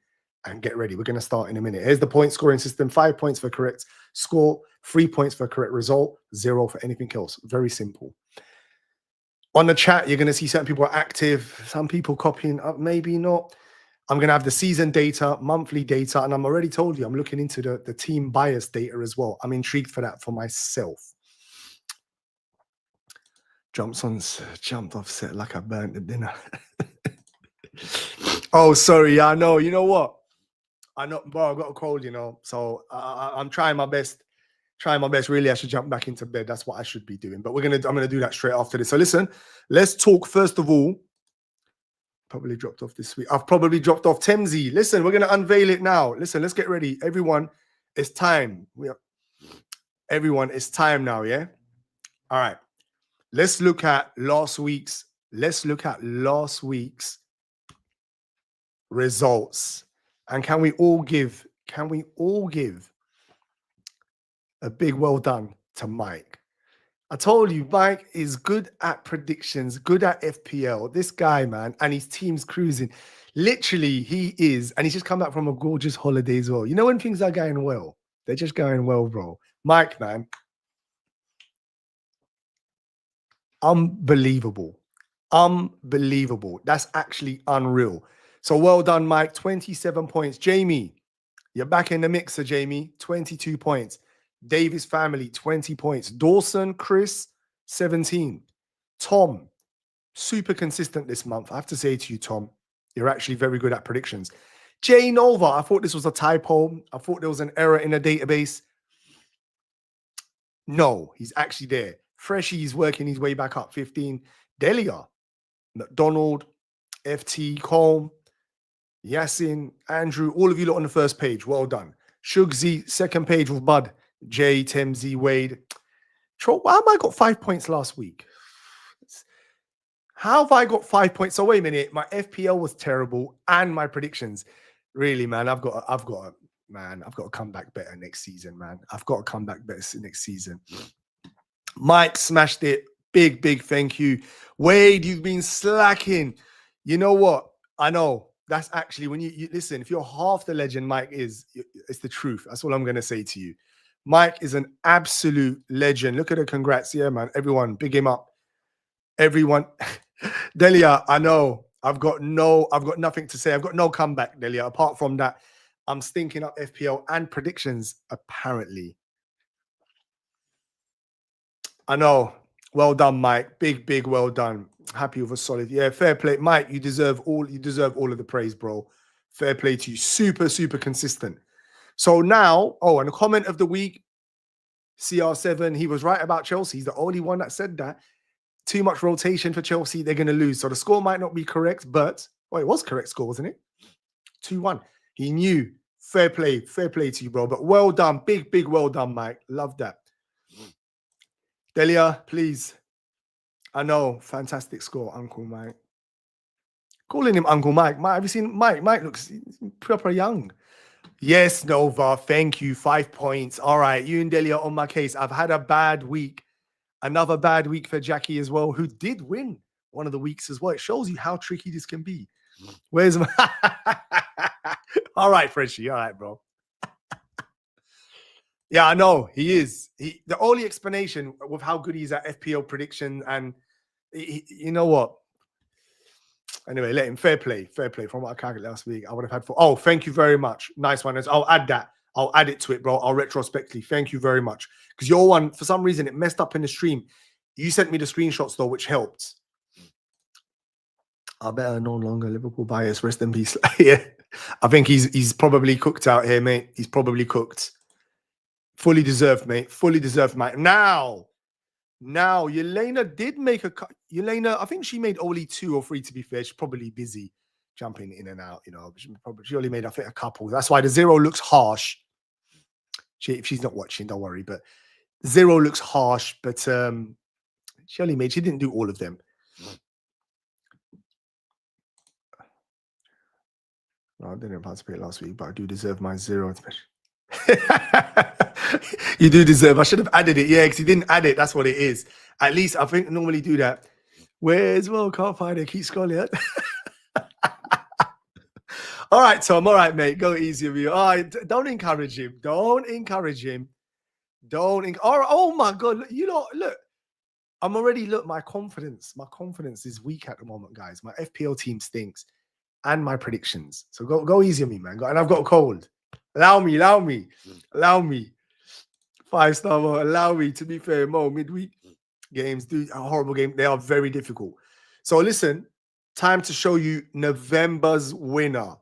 Speaker 1: and get ready. We're going to start in a minute. Here's the point scoring system. 5 points for correct score, 3 points for correct result, 0 for anything else. Very simple. On the chat, you're going to see certain people are active, some people copying up, maybe not. I'm going to have the season data, monthly data, and I'm already told you I'm looking into the team bias data as well. I'm intrigued for that for myself. Jumped off set like I burnt the dinner. Oh, sorry. Yeah, I know. You know what? I know, bro, I've got a cold, you know, so I'm trying my best. Really, I should jump back into bed. That's what I should be doing. But I'm gonna do that straight after this. So listen, let's talk first of all. Probably dropped off this week. I've probably dropped off Temsy. Listen, we're gonna unveil it now. Listen, let's get ready. Everyone, it's time. Everyone, it's time now, yeah? All right. Let's look at last week's results. And can we all give a big well done to Mike? I told you, Mike is good at predictions, good at FPL. This guy, man, and his team's cruising. Literally, he is. And he's just come back from a gorgeous holiday as well. You know when things are going well? They're just going well, bro. Mike, man. Unbelievable. Unbelievable. That's actually unreal. So well done, Mike. 27 points. Jamie, you're back in the mixer, Jamie. 22 points. Davis family, 20 points. Dawson, Chris, 17. Tom, super consistent this month. I have to say to you, Tom, you're actually very good at predictions. Jay Nova, I thought this was a typo. I thought there was an error in the database. No, he's actually there. Freshy's working his way back up, 15. Delia, McDonald, FT, Colm, Yasin, Andrew, all of you lot on the first page. Well done. Shugsy, second page with Bud. Jay, Temsy, Wade. Why have I got 5 points last week? How have I got 5 points? So wait a minute. My FPL was terrible and my predictions. Really, man, I've got to come back better next season, man. I've got to come back better next season. Mike smashed it. Big thank you. Wade, you've been slacking. You know what? I know. That's actually when you listen, if you're half the legend Mike is, it's the truth. That's all I'm going to say to you. Mike is an absolute legend. Look at the congrats. Yeah, man. Everyone, big him up. Everyone. Delia, I know. I've got nothing to say. I've got no comeback, Delia. Apart from that, I'm stinking up FPL and predictions, apparently. I know. Well done, Mike. Big well done. Happy with a solid. Yeah, fair play. Mike, you deserve all of the praise, bro. Fair play to you. Super consistent. So now, and a comment of the week, CR7, he was right about Chelsea. He's the only one that said that. Too much rotation for Chelsea, they're going to lose. So the score might not be correct, but it was correct score, wasn't it? 2-1. He knew. Fair play to you, bro. But well done. Big well done, Mike. Love that. Delia, please. I know. Fantastic score, Uncle Mike. Calling him Uncle Mike. Have you seen Mike? Mike looks proper young. Yes, Nova. Thank you. 5 points. All right. You and Delia on my case. I've had a bad week. Another bad week for Jackie as well, who did win one of the weeks as well. It shows you how tricky this can be. Where's my... All right, Frenchie. All right, bro. Yeah, I know. He is. The only explanation with how good he is at FPL prediction, and you know what? Anyway, let him. Fair play. From what I calculated last week, I would have had 4. Oh, thank you very much. Nice one. I'll add that. I'll add it to it, bro. I'll retrospectively. Thank you very much. Because your one, for some reason, it messed up in the stream. You sent me the screenshots, though, which helped. I better no longer Liverpool bias. Rest in peace. Yeah. I think he's probably cooked out here, mate. He's probably cooked. Fully deserved, mate. Fully deserved, mate. Now, Yelena did make a cut. Yelena, I think she made only 2 or 3, to be fair. She's probably busy jumping in and out, you know. She only made, I think, a couple. That's why the 0 looks harsh. If she's not watching, don't worry. But 0 looks harsh, but she didn't do all of them. I didn't participate last week, but I do deserve my 0. You do deserve. I should have added it. Yeah, because you didn't add it. That's what it is. At least I think I normally do that. Where's well? Can't find it. Keep scrolling. All right, Tom. All right, mate. Go easy on me. All right, don't encourage him. Don't encourage him. Oh my God. Look. I'm already, my confidence is weak at the moment, guys. My FPL team stinks and my predictions. So go easy on me, man. And I've got a cold. Allow me. 5-star Mo, allow me. To be fair, Mo, midweek games do a horrible game. They are very difficult. So listen, time to show you November's winner.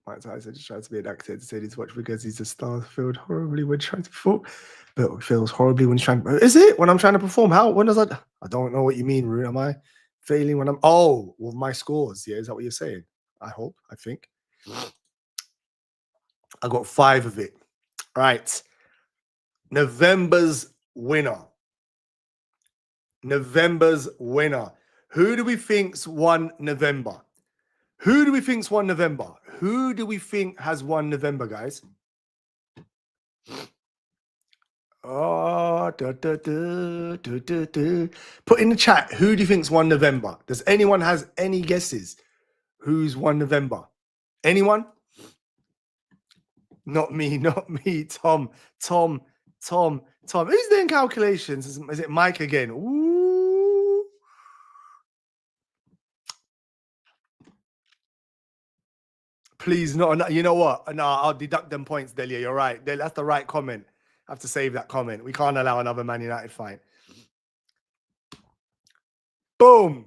Speaker 1: Mike Tyson just tried to be an actor to say this watch because he's a star. Failed horribly when trying to perform, but feels horribly when he's trying to. Is it when I'm trying to perform? How? When does I don't know what you mean, Rue. Am I failing when I'm? Oh, with my scores. Yeah, is that what you're saying? I hope. I think. I got 5 of it. All right. November's winner. Who do we think's won November? Who do we think's won November? Who do we think has won November, guys? Oh, Put in the chat, who do you think's won November? Does anyone has any guesses? Who's won November? Anyone? Not me. Tom. Who's doing calculations? Is it Mike again? Ooh. Please, no. You know what? No, I'll deduct them points, Delia. You're right. That's the right comment. I have to save that comment. We can't allow another Man United fight. Boom.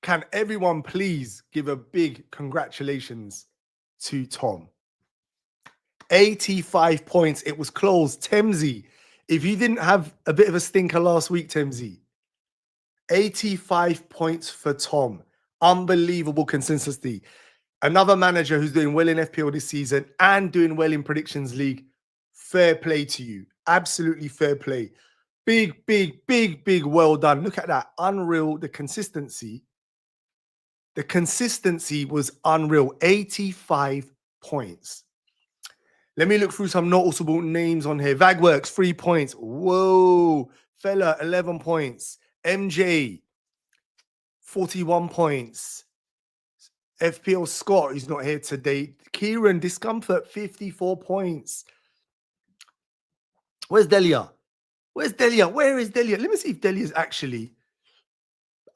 Speaker 1: Can everyone please give a big congratulations to Tom? 85 points. It was close. Temsy, if you didn't have a bit of a stinker last week, Temsy, 85 points for Tom. Unbelievable consistency. Another manager who's doing well in FPL this season and doing well in Predictions League. Fair play to you. Absolutely fair play. Big well done. Look at that. Unreal. The consistency was unreal. 85 points. Let me look through some noticeable names on here. Vagworks, 3 points. Whoa. Fella, 11 points. MJ, 41 points. FPL Scott, who's not here today. Kieran, Discomfort, 54 points. Where's Delia? Where is Delia? Let me see if Delia's actually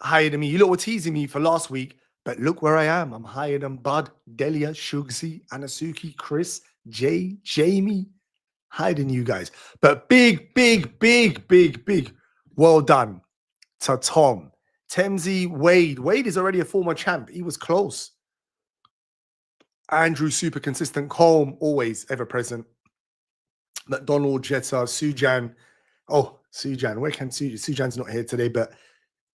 Speaker 1: higher than me. You lot were teasing me for last week, but look where I am. I'm higher than Bud, Delia, Shugsy, Anasuki, Chris, Jay, Jamie. Higher than you guys. But big. Well done to Tom. Temsy, Wade. Wade is already a former champ. He was close. Andrew, super consistent. Colm, always ever present. McDonald, Jetta, Sujan. Oh, Sujan. Where can Sujan? Sujan's not here today, but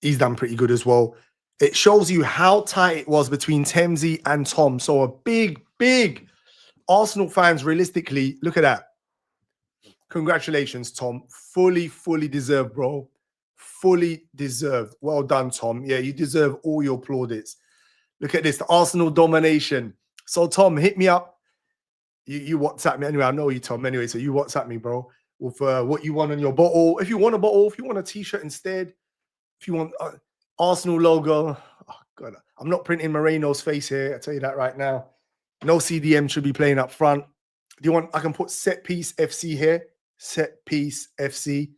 Speaker 1: he's done pretty good as well. It shows you how tight it was between Temsy and Tom. So a big Arsenal fans, realistically, look at that. Congratulations, Tom. Fully deserved, bro. Fully deserved. Well done, Tom. Yeah, you deserve all your plaudits. Look at this, the Arsenal domination. So, Tom, hit me up. You WhatsApp me anyway. I know you, Tom, anyway. So you WhatsApp me, bro, with what you want on your bottle. If you want a bottle, if you want a T-shirt instead, if you want Arsenal logo. Oh, God. I'm not printing Moreno's face here. I tell you that right now. No CDM should be playing up front. Do you want, I can put Set Piece FC here. Set Piece FC.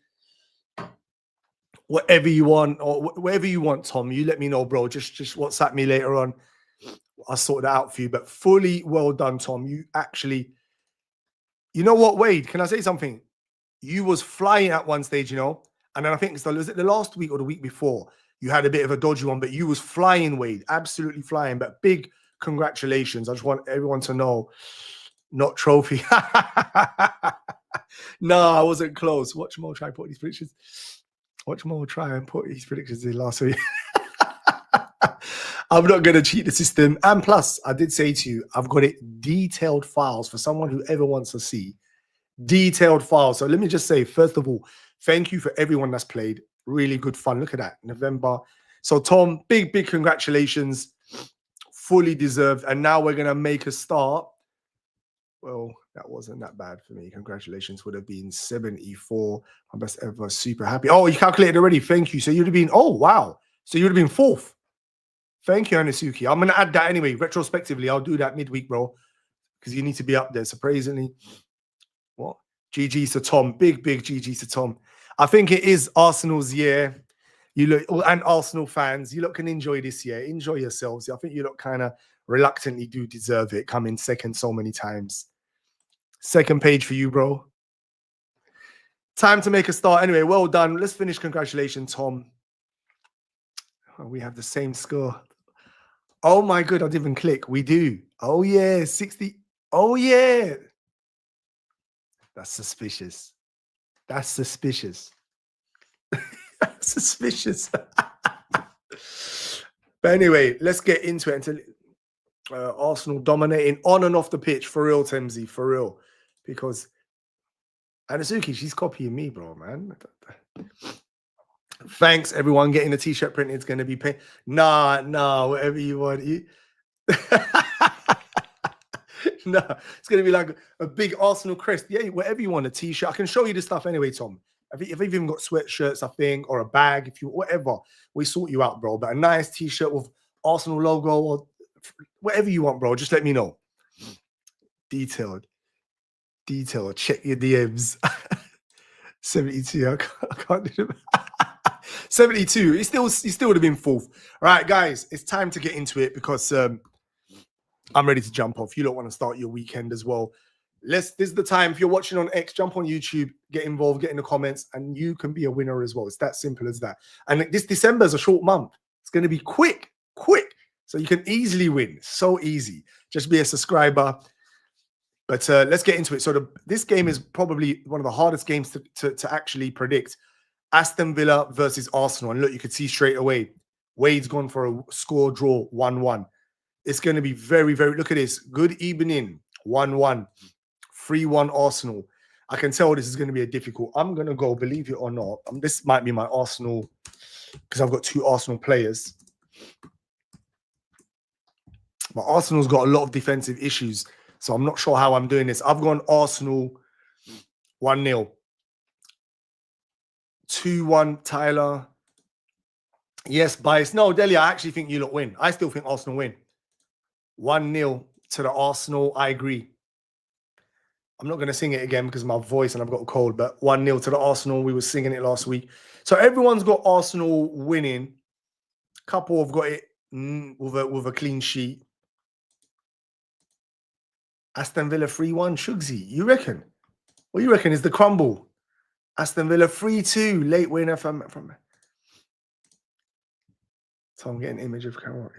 Speaker 1: Whatever you want, or whatever you want, Tom, you let me know, bro. Just WhatsApp me later on. I'll sort that out for you. But fully well done, Tom. You actually, you know what, Wade? Can I say something? You was flying at one stage, you know, and then I think was it the last week or the week before? You had a bit of a dodgy one, but you was flying, Wade, absolutely flying. But big congratulations. I just want everyone to know, not trophy. No, I wasn't close. Watch more. Try and put these predictions. Watch more. Try and put these predictions in last week. I'm not going to cheat the system. And plus, I did say to you, I've got it detailed files for someone who ever wants to see detailed files. So let me just say, first of all, thank you for everyone that's played. Really good fun. Look at that. November. So Tom, big congratulations. fully deserved. And now we're going to make a start. Well, that wasn't that bad for me. Congratulations. Would have been 74. My best ever. Super happy. Oh, you calculated already. Thank you. So you'd have been, oh, wow. So you'd have been 4th. Thank you, Anasuki. I'm going to add that anyway. Retrospectively, I'll do that midweek, bro. Because you need to be up there. Surprisingly. What? GG to Tom. Big GG to Tom. I think it is Arsenal's year. You look, and Arsenal fans, you lot can enjoy this year. Enjoy yourselves. I think you lot kind of reluctantly do deserve it. Coming second so many times. Second page for you, bro. Time to make a start. Anyway, well done. Let's finish. Congratulations, Tom. Oh, we have the same score. Oh my god, I didn't even click. We do. Oh yeah, 60. Oh yeah. That's suspicious. That's suspicious. That's suspicious. But anyway, let's get into it. Until Arsenal dominating on and off the pitch. For real, Temsy. For real. Because Anazuki, she's copying me, bro, man. Thanks, everyone. Getting the t-shirt printed is going to be paid. Nah, whatever you want. No, it's going to be like a big Arsenal crest. Yeah, whatever you want, a t-shirt. I can show you the stuff anyway, Tom. I've even got sweatshirts, I think, or a bag. If you, whatever, we sort you out, bro. But a nice t-shirt with Arsenal logo or whatever you want, bro. Just let me know. Detailed. Check your DMs. 72. I can't do it. 72. He still would have been 4th. All right, guys, it's time to get into it because I'm ready to jump off. You don't want to start your weekend as well. This is the time. If you're watching on X, jump on YouTube, get involved, get in the comments, and you can be a winner as well. It's that simple as that. And this December is a short month. It's going to be quick. So you can easily win. So easy. Just be a subscriber. But let's get into it. So this game is probably one of the hardest games to actually predict. Aston Villa versus Arsenal. And look, you could see straight away, Wade's gone for a score draw, 1-1. It's going to be very, look at this. Good evening, 1-1. 3-1 Arsenal. I can tell this is going to be a difficult. I'm going to go, believe it or not. This might be my Arsenal, because I've got 2 Arsenal players. But Arsenal's got a lot of defensive issues. So I'm not sure how I'm doing this. I've gone Arsenal 1-0. 2-1 Tyler. Yes, bias. No, Delia, I actually think you lot win. I still think Arsenal win. 1-0 to the Arsenal. I agree. I'm not going to sing it again because of my voice and I've got a cold, but 1-0 to the Arsenal. We were singing it last week. So everyone's got Arsenal winning. Couple have got it with a clean sheet. Aston Villa 3-1. Shugsy, you reckon? What do you reckon is the crumble? Aston Villa 3-2. Late winner from. So I'm getting an image of camera.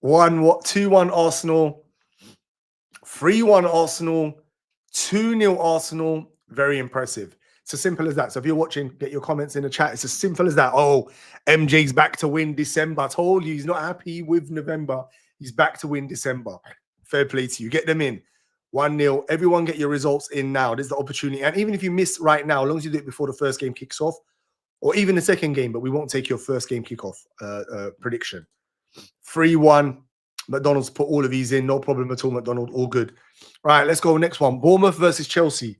Speaker 1: 2-1 Arsenal, 3-1 Arsenal, 2-0 Arsenal. Very impressive. It's as simple as that. So if you're watching, get your comments in the chat. It's as simple as that. Oh, MJ's back to win December. I told you he's not happy with November. He's back to win December. Fair play to you. Get them in. 1-0. Everyone get your results in now. There's the opportunity. And even if you miss right now, as long as you do it before the first game kicks off, or even the second game, but we won't take your first game kickoff prediction. 3-1. McDonald's put all of these in. No problem at all, McDonald. All good. Right, let's go next one. Bournemouth versus Chelsea.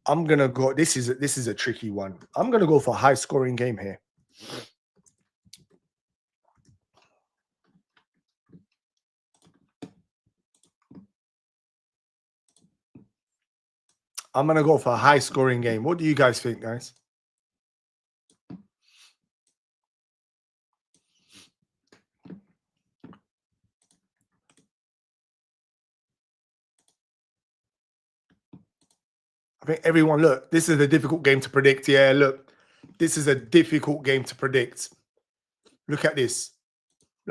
Speaker 1: I'm going to go. This is a tricky one. I'm going to go for a high-scoring game here. I'm going to go for a high-scoring game. What do you guys think, guys? I think everyone, look, this is a difficult game to predict. Yeah, look, this is a difficult game to predict. Look at this.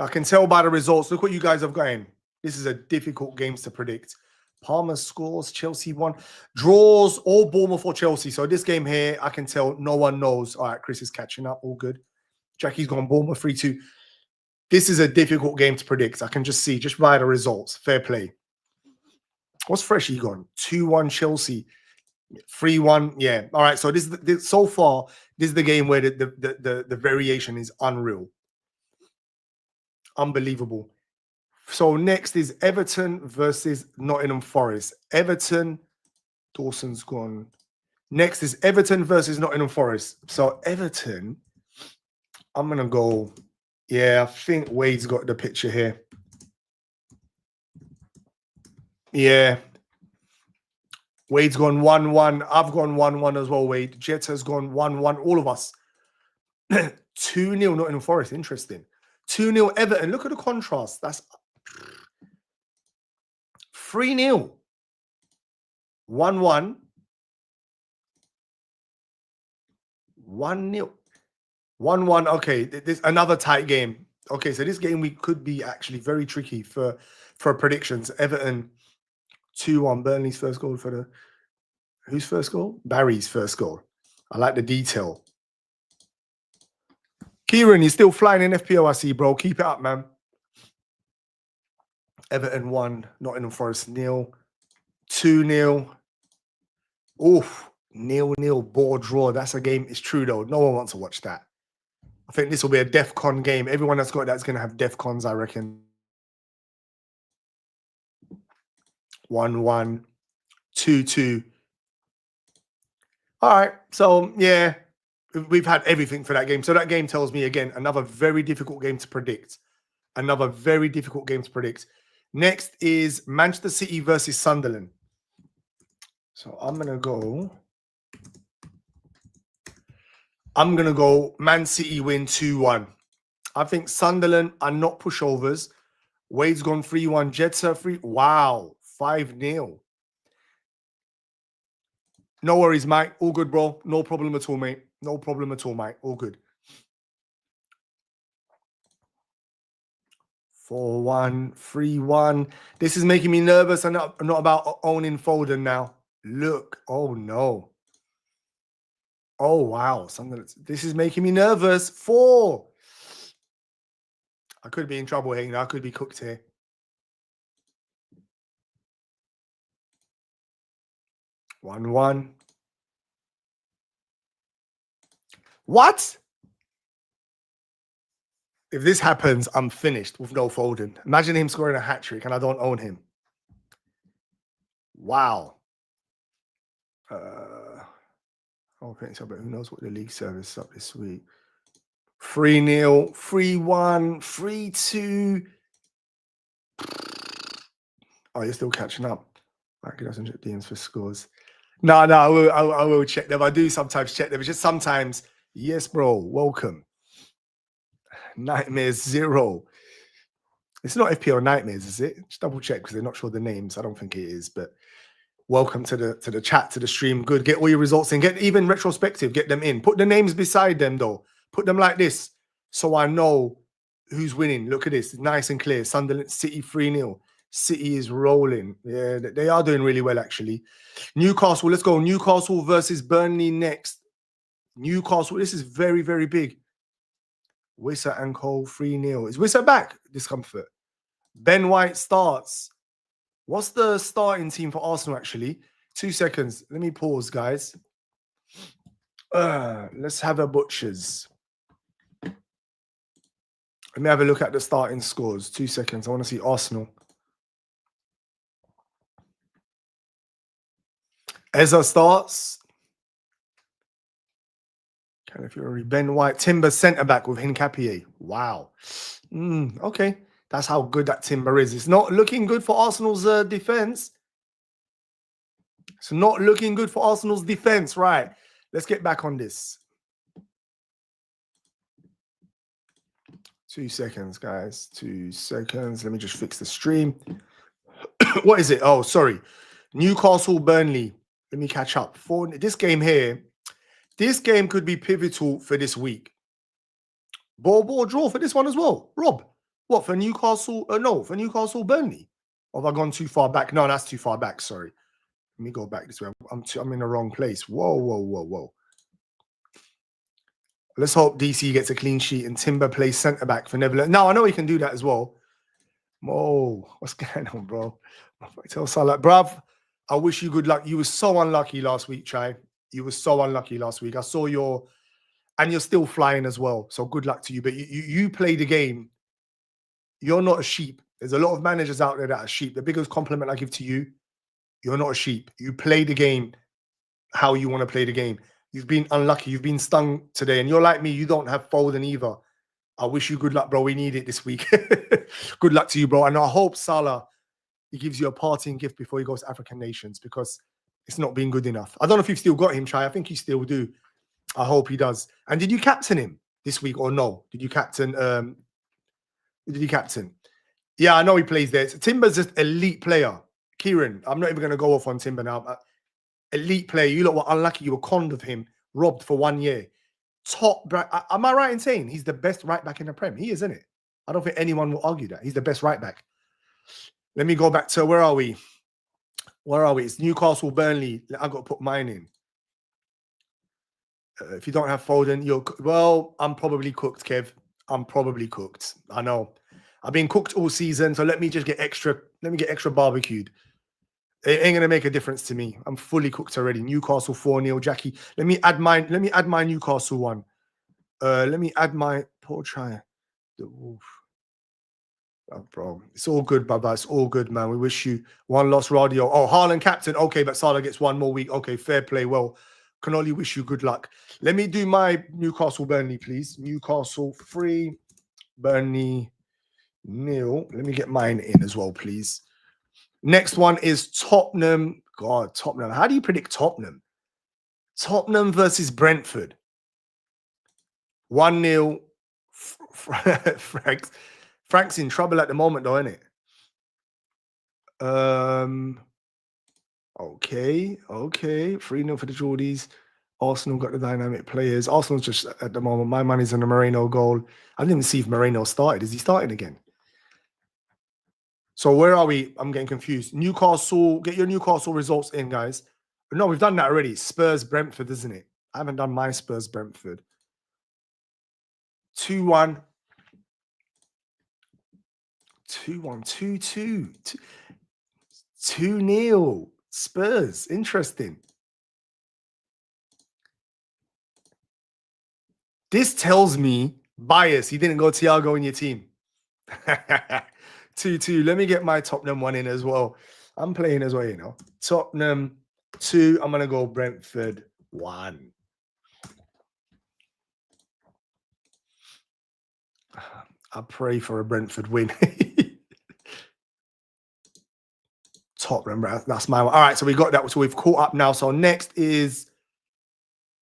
Speaker 1: I can tell by the results. Look what you guys have got in. This is a difficult game to predict. Palmer scores, Chelsea won. Draws, all Bournemouth or Chelsea. So this game here, I can tell no one knows. All right, Chris is catching up. All good. Jackie's gone Bournemouth 3-2. This is a difficult game to predict. I can just see, just by the results. Fair play. What's Freshy gone? 2-1 Chelsea. 3-1. Yeah. All right. So this so far, this is the game where the variation is unreal. Unbelievable. So next is Everton versus Nottingham Forest. Everton, Dawson's gone. Next is Everton versus Nottingham Forest. So Everton, I'm going to go. Yeah, I think Wade's got the picture here. Yeah. Wade's gone 1-1. I've gone 1-1 as well, Wade. Jetta's gone 1-1. All of us. 2-0 Nottingham Forest. Interesting. 2-0 Everton. Look at the contrast. That's 3-0. 1-1. 1-0. 1-1. Okay, there's another tight game. Okay, so this game we could be actually very tricky for predictions. Everton 2-1. Burnley's first goal for the... Whose first goal? Barry's first goal. I like the detail. Kieran, you're still flying in FPO, I see, bro. Keep it up, man. Everton 1, Nottingham Forest 0. 2-0. Oof. 0-0 ball draw. That's a game. It's true, though. No one wants to watch that. I think this will be a DEFCON game. Everyone that's got that's going to have DEFCONs, I reckon. 1-1. 2-2. All right. So, yeah, we've had everything for that game. So that game tells me, again, another very difficult game to predict. Another very difficult game to predict. Next is Manchester City versus Sunderland. So I'm going to go Man City win 2-1. I think Sunderland are not pushovers. Wade's gone 3-1. Jetta 3. Wow. 5-0. No worries, Mike. All good, bro. No problem at all, mate. No problem at all, Mike. All good. 4-1, 3-1. This is making me nervous. I'm not about owning Foden now. Look. Oh, no. Oh, wow. This is making me nervous. 4. I could be in trouble here. I could be cooked here. 1-1. What? If this happens, I'm finished with no Foden. Imagine him scoring a hat-trick and I don't own him. Wow. Okay, so but who knows what the league service is up this week. 3-0, 3-1, 3-2. Oh, you're still catching up. Mike doesn't check DMs for scores. No, I will check them. I do sometimes check them. It's just sometimes. Yes, bro. Welcome. Nightmares 0. It's not FPO Nightmares, is it? Just double check because they're not sure the names. I don't think it is, but welcome to the chat, to the stream. Good. Get all your results in. Get even retrospective. Get them in. Put the names beside them, though. Put them like this so I know who's winning. Look at this. It's nice and clear. Sunderland City 3-0. City is rolling. Yeah, they are doing really well, actually. Newcastle. Let's go. Newcastle versus Burnley next. Newcastle. This is very, very big. Wissa and Cole 3-0. Is Wissa back? Discomfort. Ben White starts. What's the starting team for Arsenal, actually? 2 seconds. Let me pause, guys. Let's have a butchers. Let me have a look at the starting scores. 2 seconds. I want to see Arsenal. Eza starts. Calafiori, Ben White, Timber centre-back with Hincapié. Wow. Okay. That's how good that Timber is. It's not looking good for Arsenal's defence. It's not looking good for Arsenal's defence. Right. Let's get back on this. 2 seconds, guys. 2 seconds. Let me just fix the stream. What is it? Oh, sorry. Newcastle, Burnley. Let me catch up. For this game here, this game could be pivotal for this week. Ball draw for this one as well. Rob, what, for Newcastle? No, for Newcastle, Burnley. Or have I gone too far back? No, that's too far back. Sorry. Let me go back this way. I'm in the wrong place. Whoa. Let's hope DC gets a clean sheet and Timber plays centre-back for Netherlands. No, I know he can do that as well. Whoa, what's going on, bro? Tell Salah, bruv, I wish you good luck. You were so unlucky last week, Chai. You were so unlucky last week. I saw and you're still flying as well. So good luck to you. But you play the game. You're not a sheep. There's a lot of managers out there that are sheep. The biggest compliment I give to you, you're not a sheep. You play the game how you want to play the game. You've been unlucky. You've been stung today. And you're like me. You don't have Foden either. I wish you good luck, bro. We need it this week. Good luck to you, bro. And I hope Salah, he gives you a parting gift before he goes to African nations, because it's not been good enough. I don't know if you've still got him, Chai. I think you still do. I hope he does. And did you captain him this week or no? Did you captain? Did you captain? Yeah, I know he plays there. So Timber's just elite player. Kieran, I'm not even going to go off on Timber now. Elite player. You lot were unlucky. You were conned of him, robbed for 1 year. Top. Am I right in saying he's the best right back in the Prem? He is, isn't it? I don't think anyone will argue that. He's the best right back. Let me go back to, where are we? Where are we? It's Newcastle, Burnley. I've got to put mine in. If you don't have Foden, well, I'm probably cooked, Kev. I'm probably cooked. I know. I've been cooked all season, so let me get extra barbecued. It ain't gonna make a difference to me. I'm fully cooked already. Newcastle 4-0, Jackie. Let me add my Newcastle one. Let me add my poor try. The Wolf. Oh, bro, it's all good, Baba. It's all good, man. We wish you one loss, radio. Oh, Haaland captain. Okay, but Salah gets one more week. Okay, fair play. Well, can only wish you good luck. Let me do my Newcastle Burnley, please. Newcastle 3, Burnley 0. Let me get mine in as well, please. Next one is Tottenham. God, Tottenham. How do you predict Tottenham? Tottenham versus Brentford. 1-0. Frank's in trouble at the moment, though, isn't it? Okay. 3-0 for the Geordies. Arsenal got the dynamic players. Arsenal's just, at the moment, my money's on the Moreno goal. I didn't even see if Moreno started. Is he starting again? So where are we? I'm getting confused. Newcastle, get your Newcastle results in, guys. No, we've done that already. Spurs, Brentford, isn't it? I haven't done my Spurs, Brentford. 2-1. 2-1. 2-2. 2-0. Spurs. Interesting. This tells me bias. He didn't go Thiago in your team. 2-2. Let me get my Tottenham one in as well. I'm playing as well, you know. Tottenham 2. I'm going to go Brentford 1. I pray for a Brentford win. Tottenham, that's my one. All right, so we got that. So we've caught up now. So next is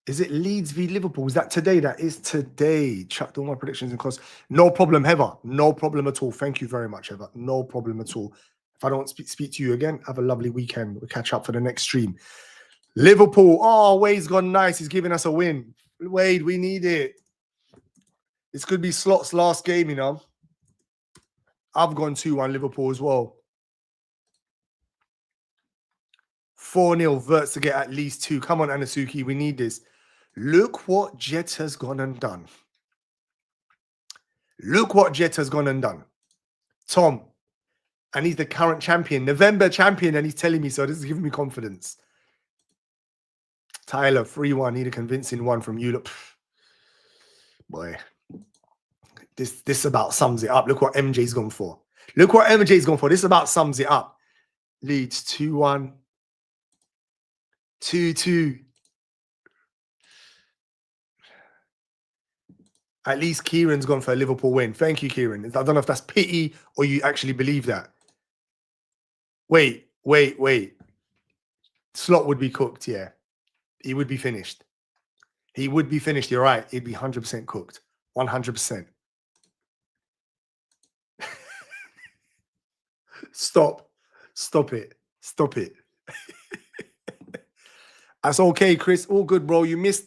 Speaker 1: it Leeds v Liverpool? Is that today? That is today. Chucked all my predictions in course. No problem, Heather. No problem at all. Thank you very much, Heather. No problem at all. If I don't speak to you again, have a lovely weekend. We'll catch up for the next stream. Liverpool. Oh, Wade's gone nice. He's giving us a win. Wade, we need it. This could be Slot's last game, you know. I've gone 2-1 Liverpool as well. 4-0 Verts to get at least 2. Come on, Anasuki. We need this. Look what Jet has gone and done. Look what Jet has gone and done. Tom. And he's the current champion. November champion. And he's telling me so. This is giving me confidence. Tyler, 3-1. Need a convincing one from you. Look. Boy. This about sums it up. Look what MJ's gone for. Look what MJ's gone for. This about sums it up. Leeds 2-1. 2-2. At least Kieran's gone for a Liverpool win. Thank you, Kieran. I don't know if that's pity or you actually believe that. Wait. Slot would be cooked, yeah. He would be finished. He would be finished. You're right. He'd be 100% cooked. 100%. Stop it. That's okay, Chris. All good, bro. You missed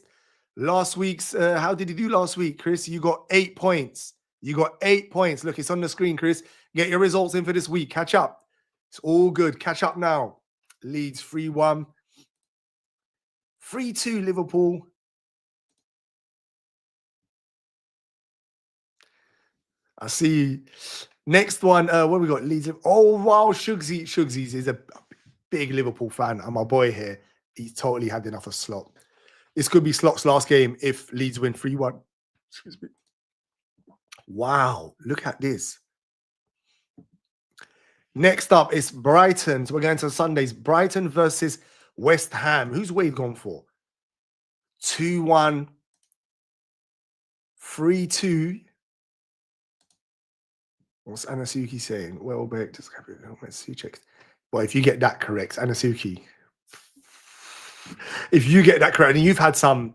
Speaker 1: last week's. How did you do last week, Chris? You got 8 points. Look, it's on the screen, Chris. Get your results in for this week. Catch up. It's all good. Catch up now. Leeds 3-1. 3-2 Liverpool. I see. Next one. What we got? Leeds. Oh, wow. Shugsy's is a big Liverpool fan, and my boy here, he's totally had enough of Slot. This could be Slot's last game if Leeds win 3-1. Excuse me. Wow, look at this. Next up is Brighton. So we're going to Sundays. Brighton versus West Ham. Who's Wade gone for? 2-1, 3-2. What's Anasuki saying? Welbeck, just let's see, check. Well, if you get that correct, Anasuki. If you get that correct, and you've had some,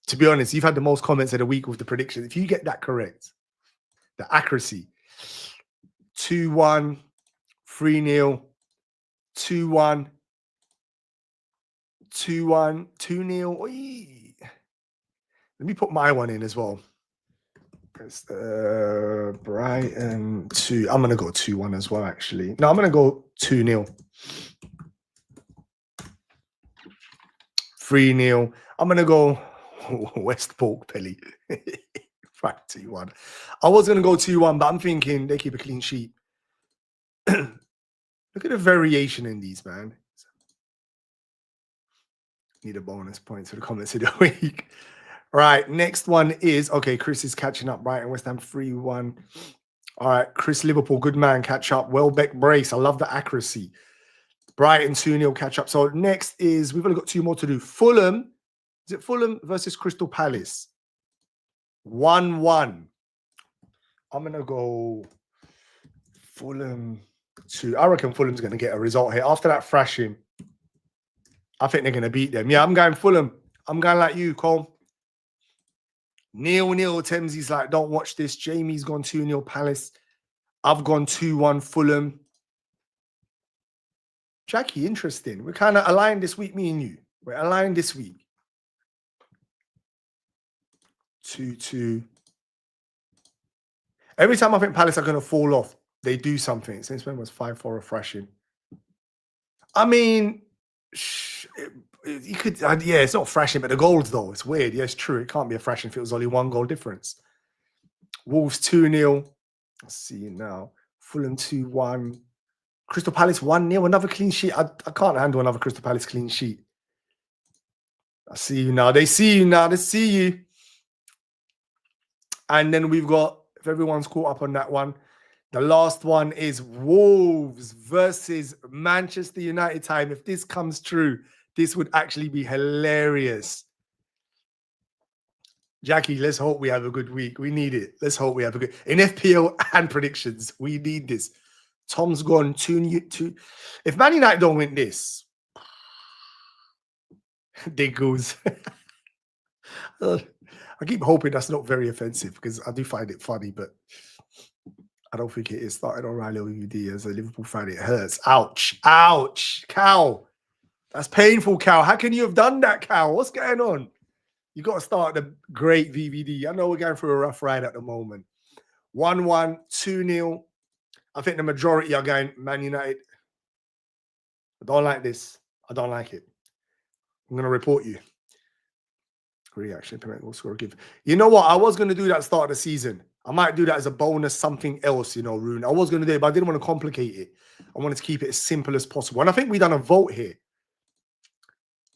Speaker 1: to be honest, you've had the most comments of the week with the prediction. If you get that correct, the accuracy, 2-1, 3-0, 2-1, 2-1, 2-0. Let me put my one in as well. It's Brighton 2. I'm going to go 2-1 as well, actually. No, I'm going to go 2-0. 3-0. I'm going to go West Pork Belly. 2-1. I was going to go 2-1, but I'm thinking they keep a clean sheet. Look at the variation in these, man. Need a bonus point for the comments of the week. Right, next one is, okay, Chris is catching up. Brighton, West Ham 3-1. All right, Chris Liverpool, good man, catch up. Welbeck brace. I love the accuracy. Brighton 2-0 catch up. So next is, we've only got 2 more to do. Fulham. Is it Fulham versus Crystal Palace? 1-1. I'm going to go Fulham 2. I reckon Fulham's going to get a result here. After that thrashing, I think they're going to beat them. Yeah, I'm going Fulham. I'm going like you, Cole. 0-0. Temsy's like, don't watch this. Jamie's gone 2-0 Palace. I've gone 2-1 Fulham. Jackie, interesting. We're kind of aligned this week, me and you. We're aligned this week. 2-2. Every time I think Palace are going to fall off, they do something. Since when was 5-4 a thrashing? I mean, you could, yeah, it's not thrashing, but the goals, though, it's weird. Yeah, it's true. It can't be a thrashing if it was only 1 goal difference. Wolves 2-0. Let's see now. Fulham 2-1. Crystal Palace 1-0. Another clean sheet. I can't handle another Crystal Palace clean sheet. I see you now. They see you now. They see you. And then we've got, if everyone's caught up on that one, the last one is Wolves versus Manchester United time. If this comes true, this would actually be hilarious. Jackie, let's hope we have a good week. We need it. Let's hope we have a good... In FPL and predictions, we need this. Tom's gone 2. If Man United don't win this, there goes. I keep hoping that's not very offensive because I do find it funny, but I don't think it is. Started on Riley OUD as a Liverpool fan. It hurts. Ouch. Ouch. Cal. That's painful, Cal. How can you have done that, Cal? What's going on? You got to start the great VVD. I know we're going through a rough ride at the moment. 1-1, 2-0. I think the majority are going Man United. I don't like this. I don't like it. I'm going to report you. Reaction, score, give. You know what? I was going to do that at the start of the season. I might do that as a bonus, something else, you know, Rune. I was going to do it, but I didn't want to complicate it. I wanted to keep it as simple as possible. And I think we've done a vote here.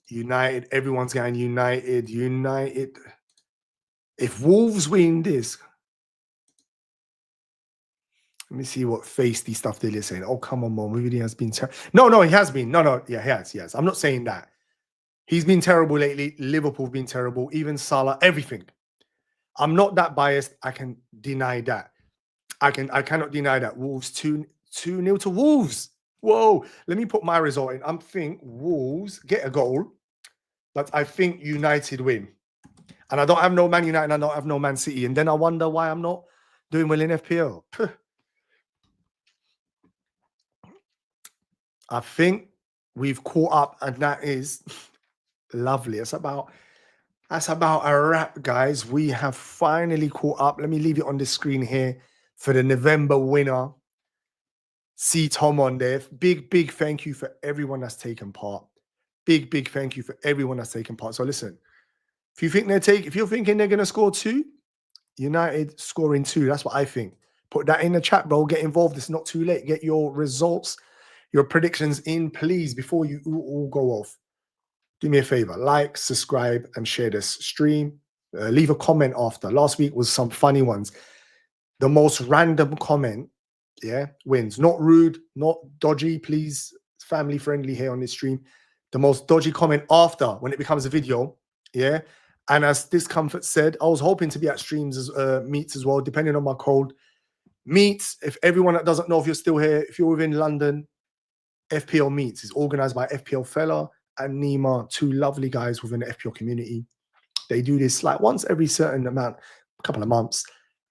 Speaker 1: United, everyone's going United, United. If Wolves win this, let me see what feisty stuff they're saying. Oh, come on, Mom. He has been terrible. No, he has been. No, yeah, he has. I'm not saying that. He's been terrible lately. Liverpool have been terrible. Even Salah, everything. I'm not that biased. I can deny that. I cannot deny that. Wolves 2-0 to Wolves. Whoa. Let me put my result in. I'm think Wolves get a goal, but I think United win. And I don't have no Man United. I don't have no Man City. And then I wonder why I'm not doing well in FPL. I think we've caught up, and that is lovely. That's about a wrap, guys. We have finally caught up. Let me leave it on the screen here for the November winner. See Tom on there. Big thank you for everyone that's taken part. Big thank you for everyone that's taken part. So listen, if you're thinking they're gonna score 2, United scoring 2. That's what I think. Put that in the chat, bro. Get involved. It's not too late. Get your results. your predictions in, please, before you all go off. Do me a favor, like, subscribe, and share this stream. Leave a comment after. Last week was some funny ones. The most random comment, yeah, wins. Not rude, not dodgy, please. Family friendly here on this stream. The most dodgy comment after, when it becomes a video, yeah. And as Discomfort said, I was hoping to be at streams as meets as well, depending on my code. Meets, if everyone that doesn't know if you're still here, if you're within London, FPL Meets is organized by FPL Fella and Nima, two lovely guys within the FPL community. They do this like once every certain amount, a couple of months,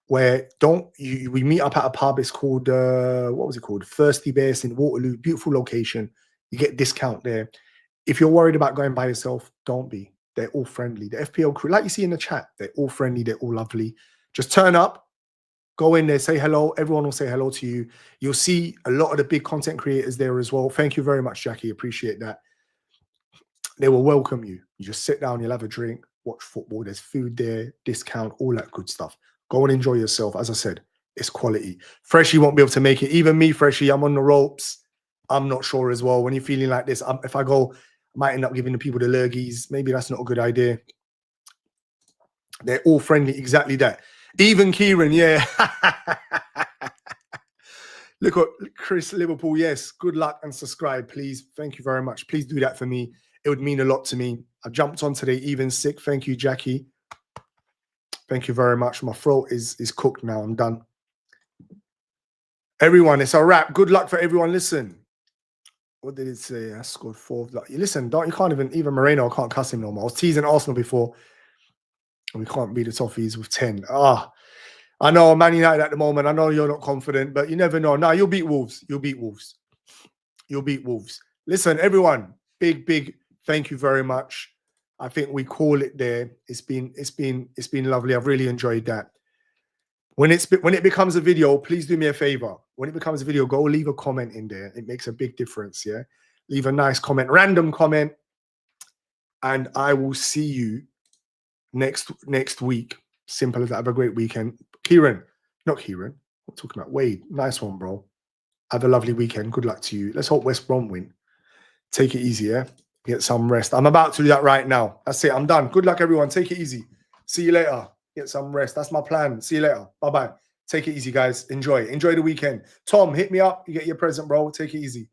Speaker 1: where we meet up at a pub. It's called what was it called? Thirsty Bears in Waterloo. Beautiful location. You get discount there. If you're worried about going by yourself, don't be. They're all friendly. The FPL crew, like you see in the chat, they're all friendly. They're all lovely. Just turn up, go in there, say hello. Everyone will say hello to you. You'll see a lot of the big content creators there as well. Thank you very much, Jackie. Appreciate that. They will welcome you. You just sit down, you'll have a drink, watch football. There's food there, discount, all that good stuff. Go and enjoy yourself. As I said, it's quality. Freshie won't be able to make it. Even me, Freshie, I'm on the ropes. I'm not sure as well. When you're feeling like this, if I go, I might end up giving the people the lurgies. Maybe that's not a good idea. They're all friendly, exactly that. Even Kieran, yeah. Look at Chris Liverpool. Yes, good luck and subscribe, please. Thank you very much. Please do that for me. It would mean a lot to me. I jumped on today, even sick. Thank you, Jackie. Thank you very much. My throat is cooked now. I'm done. Everyone, it's a wrap. Good luck for everyone. Listen, what did it say? I scored 4. Listen, you can't even Moreno. I can't cuss him no more. I was teasing Arsenal before. And we can't beat the Toffees with 10. I know Man United at the moment. I know you're not confident, but you never know. No, you'll beat Wolves. You'll beat Wolves. You'll beat Wolves. Listen, everyone, big thank you very much. I think we call it there. It's been lovely. I've really enjoyed that. When it becomes a video, please do me a favor. When it becomes a video, go leave a comment in there. It makes a big difference. Yeah, leave a nice comment, random comment, and I will see you next week. Simple as that. Have a great weekend. Not Kieran. I'm talking about Wade. Nice one, bro. Have a lovely weekend. Good luck to you. Let's hope West Brom win. Take it easy, yeah? Get some rest. I'm about to do that right now. That's it. I'm done. Good luck, everyone. Take it easy. See you later. Get some rest. That's my plan. See you later. Bye-bye. Take it easy, guys. Enjoy the weekend. Tom, hit me up. You get your present, bro. Take it easy.